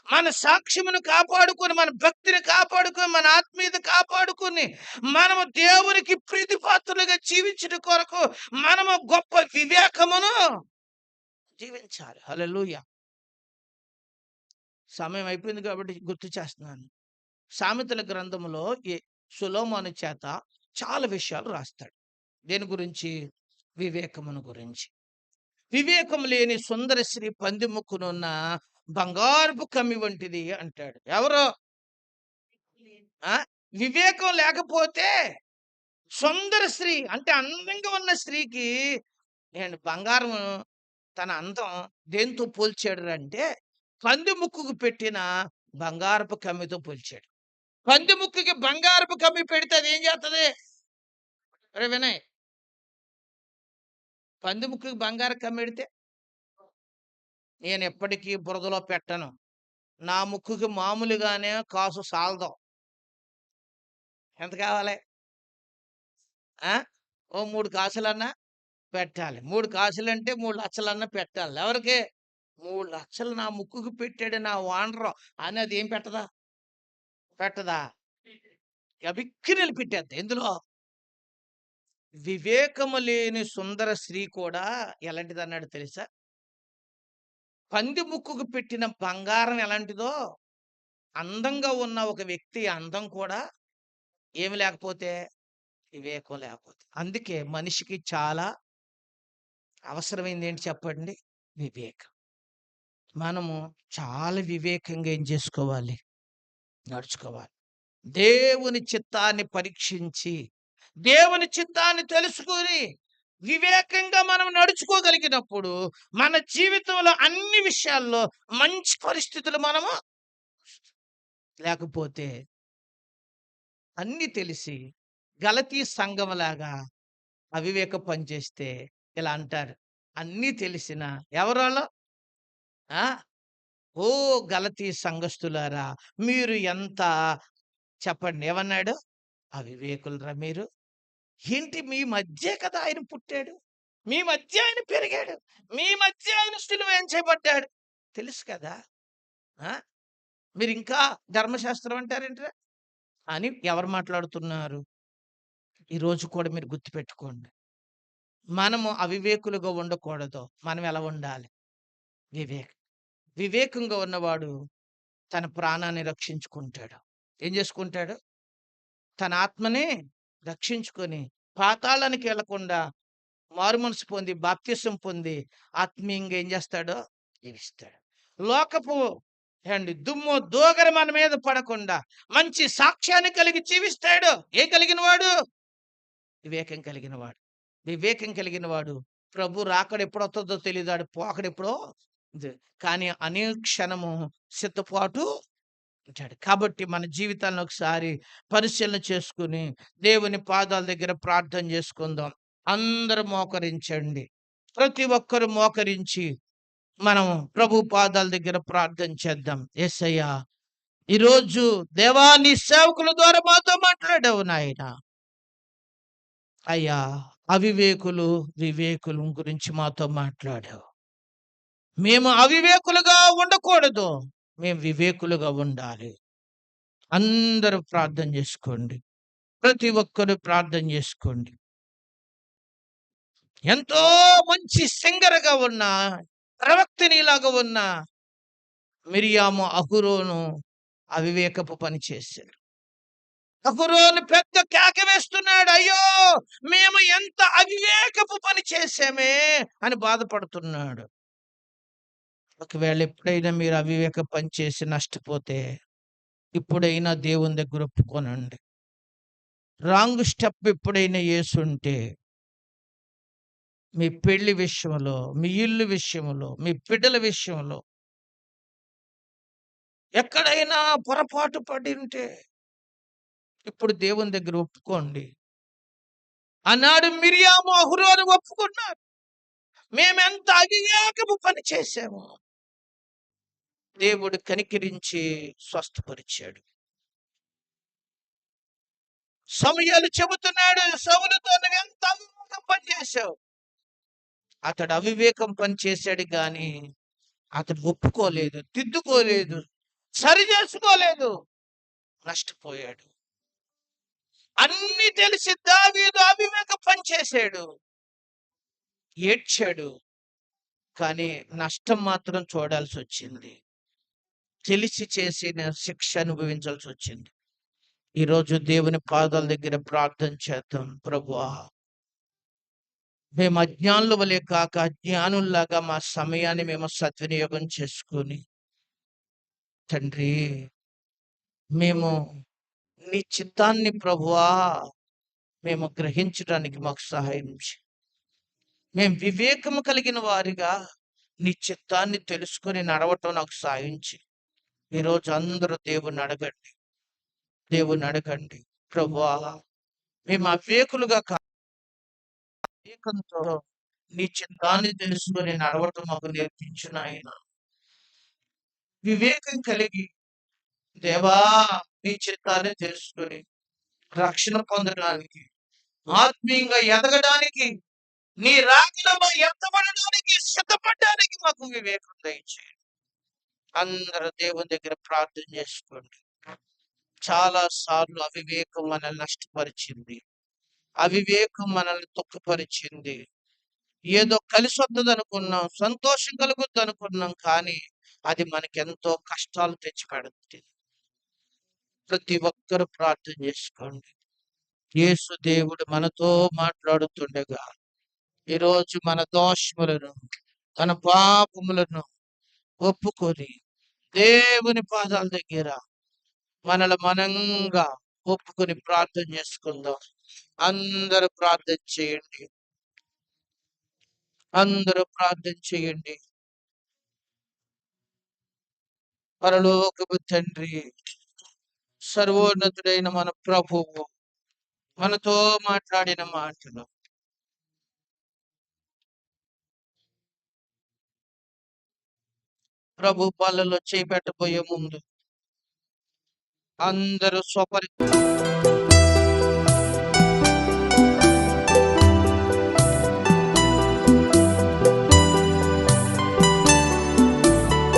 Speaker 1: మన సాక్ష్యమును కాపాడుకొని, మన భక్తిని కాపాడుకొని, మన ఆత్మీయత కాపాడుకొని, మనము దేవునికి ప్రీతిపాత్రులుగా జీవించుట కొరకు మనము గొప్ప వివేకమును జీవించాలి. హల్లెలూయా! సమయం అయిపోయింది కాబట్టి గుర్తు చేస్తున్నాను. సామెతల గ్రంథములో సొలొమోను చేత చాలా విషయాలు రాస్తాడు. దేని గురించి? వివేకమును గురించి. వివేకం లేని సుందర స్త్రీ పందిముక్కునున్న బంగారపు కమ్మి వంటిది అంటాడు. ఎవరు? ఆ! వివేకం లేకపోతే సుందర స్త్రీ అంటే అందంగా ఉన్న స్త్రీకి బంగారం తన అందం దేనితో పోల్చాడు అంటే పంది ముక్కుకు పెట్టిన బంగారపు కమ్మితో పోల్చాడు. పంది ముక్కుకి బంగారపు కమ్మి పెడితే అది ఏం చేస్తది? ఒరే వినయ్, పంది ముక్కుకి బంగారు కమ్మి పెడితే నేను ఎప్పటికీ బురదలో పెట్టను. నా ముక్కుకి మామూలుగానే కాసు సాలదు. ఎంత కావాలి? ఆ! ఓ 3 కాసులన్నా పెట్టాలి. 3 కాసులంటే 3,00,000 పెట్టాలి. ఎవరికి? 3,00,000 నా ముక్కుకు పెట్టాడు నా ఓనరు అని అదేం పెట్టదా? పెట్టదా? గబిక్కిన పెట్టేద్ది. ఎందులో? వివేకము లేని సుందర స్త్రీ కూడా ఎలాంటిదన్నాడు తెలుసా? పంది ముక్కుకు పెట్టిన బంగారం ఎలాంటిదో, అందంగా ఉన్న ఒక వ్యక్తి అందం కూడా ఏమి లేకపోతే వివేకం లేకపోతే. అందుకే మనిషికి చాలా అవసరమైంది ఏంటి చెప్పండి? వివేకం. మనము చాలా వివేకంగా ఏం చేసుకోవాలి? నడుచుకోవాలి. దేవుని చిత్తాన్ని పరీక్షించి, దేవుని చిత్తాన్ని తెలుసుకొని, వివేకంగా మనం నడుచుకోగలిగినప్పుడు, మన జీవితంలో అన్ని విషయాల్లో మంచి పరిస్థితులు మనము లేకపోతే అన్నీ తెలిసి గలతీ సంఘంలాగా అవివేక పనిచేస్తే ఇలా అంటారు. అన్నీ తెలిసిన ఎవరాళ్ళు? ఆ! ఓ గలతీ సంఘస్థులారా! మీరు ఎంత చెప్పండి ఏమన్నాడు? అవివేకులరా మీరు. ఏంటి మీ మధ్యే కదా ఆయన పుట్టాడు. మీ మధ్య ఆయన పెరిగాడు. మీ మధ్య ఆయన సిలువ వేయించబడ్డాడు. తెలుసు కదా! ఆ! మీరింకా ధర్మశాస్త్రం అంటారేంట్రా? అని ఎవరు మాట్లాడుతున్నారు? ఈరోజు కూడా మీరు గుర్తుపెట్టుకోండి. మనము అవివేకులుగా ఉండకూడదు. మనం ఎలా ఉండాలి? వివేక్ వివేకంగా ఉన్నవాడు తన ప్రాణాన్ని రక్షించుకుంటాడు. ఏం చేసుకుంటాడు? తన ఆత్మని రక్షించుకొని పాతాళానికి వెళ్ళకుండా మారుమనసు పొంది బాప్తిసం పొంది ఆత్మీయంగా ఏం చేస్తాడో జీవిస్తాడు. లోకపు దుమ్ము దోగర మన మీద పడకుండా మంచి సాక్ష్యాన్ని కలిగి జీవిస్తాడు. ఏం కలిగిన వాడు? వివేకం కలిగిన వాడు. వివేకం కలిగిన వాడు ప్రభు రాకడ ఎప్పుడొస్తుందో తెలియదు. ఆడు పోకడెప్పుడో కానీ అనుక్షణము సిద్ధపాటు ఉంటాడు. కాబట్టి మన జీవితాన్ని ఒకసారి పరిశీలన చేసుకుని దేవుని పాదాల దగ్గర ప్రార్థన చేసుకుందాం. అందరూ మోకరించండి. ప్రతి ఒక్కరు మోకరించి మనం ప్రభు పాదాల దగ్గర ప్రార్థన చేద్దాం. యేసయ్యా, ఈరోజు దేవా నీ సేవకుల ద్వారా మాతో మాట్లాడావు నాయన. అయ్యా, అవివేకులు వివేకుల గురించి మాతో మాట్లాడావు. మేము అవివేకులుగా ఉండకూడదు. మేము వివేకులుగా ఉండాలి. అందరూ ప్రార్థన చేసుకోండి. ప్రతి ఒక్కరు ప్రార్థన చేసుకోండి. ఎంతో మంచి సింగర్‌గా ఉన్న, ప్రవక్తనిలాగా ఉన్న మిరియాము, అహరోను అవివేకపు పని చేశారు. అహరోను పెద్ద కేక వేస్తున్నాడు. అయ్యో! మేము ఎంత అవివేకపు పని చేశామే అని బాధపడుతున్నాడు. ఒకవేళ ఎప్పుడైనా మీరు అవివేక పని చేసి నష్టపోతే ఇప్పుడైనా దేవుని దగ్గర ఒప్పుకోనండి. రాంగ్ స్టెప్ ఎప్పుడైనా యేసుంటే మీ పెళ్లి విషయంలో, మీ ఇల్లు విషయంలో, మీ బిడ్డల విషయంలో ఎక్కడైనా పొరపాటు పడి ఉంటే ఇప్పుడు దేవుని దగ్గర ఒప్పుకోండి. ఆనాడు మిరియాము, అహరోను ఒప్పుకున్నారు. మేమెంత అవివేకపు పని చేశాము. దేవుడు కనికరించి స్వస్థపరిచాడు. సమూయేలు చెబుతున్నాడు సౌలుతో, నువ్వెంత అవివేకం పని చేశావు. అతడు అవివేకం పని చేశాడు గాని అతడు ఒప్పుకోలేదు, దిద్దుకోలేదు, సరి చేసుకోలేదు, నష్టపోయాడు. అన్ని తెలిసి దావీదు అవివేక పని చేశాడు, ఏడ్చాడు, కానీ నష్టం మాత్రం చూడాల్సి వచ్చింది. తెలిసి చేసిన శిక్ష అనుభవించాల్సి వచ్చింది. ఈరోజు దేవుని పాదాల దగ్గర ప్రార్థన చేద్దాం. ప్రభువా, మేము అజ్ఞానుల వలె కాక జ్ఞానుల్లాగా మా సమయాన్ని మేము సద్వినియోగం చేసుకొని తండ్రి, మేము నీ చిత్తాన్ని ప్రభువా మేము గ్రహించడానికి మాకు సహాయం చేయి. మేము వివేకము కలిగిన వారిగా నీ చిత్తాన్ని తెలుసుకొని నడవటం నాకు సహాయం చేయి. ఈరోజు అందరూ దేవుని అడగండి. దేవుని అడగండి. ప్రభువా, మేము అవివేకులుగా వివేకంతో నీ చిత్తాన్ని తెలుసుకొని నడవటం మాకు నేర్పించు నాయనా. వివేకం కలిగి, దేవా నీ చిత్తాన్ని తెలుసుకొని రక్షణ పొందడానికి, ఆత్మీయంగా ఎదగడానికి, నీ రాకడలో ఎత్తబడడానికి, సిద్ధపడడానికి మాకు వివేకం దయచేయండి. అందరూ దేవుని దగ్గర ప్రార్థన చేసుకోండి. చాలా సార్లు అవివేకం మనల్ని నష్టపరిచింది. అవివేకం మనల్ని దుఃఖపరిచింది. ఏదో కలిసి వస్తుంది అనుకున్నాం, సంతోషం కలుగుద్ది అనుకున్నాం, కానీ అది మనకెంతో కష్టాలు తెచ్చిపెడుతుంది. ప్రతి ఒక్కరు ప్రార్థన చేసుకోండి. యేసు దేవుడు మనతో మాట్లాడుతుండగా ఈరోజు మన దోషములను, మన పాపములను ఒప్పుకొని దేవుని పాదాల దగ్గర మనంగా ఒప్పుకొని ప్రార్థన చేసుకుందాం. అందరూ ప్రార్థన చేయండి. అందరూ ప్రార్థన చేయండి. పరలోకపు తండ్రి, సర్వోన్నతుడైన మన ప్రభువు మనతో మాట్లాడిన మాటలు ప్రభు పాలలో చేపెట్టబోయే ముందు అందరూ స్వపరి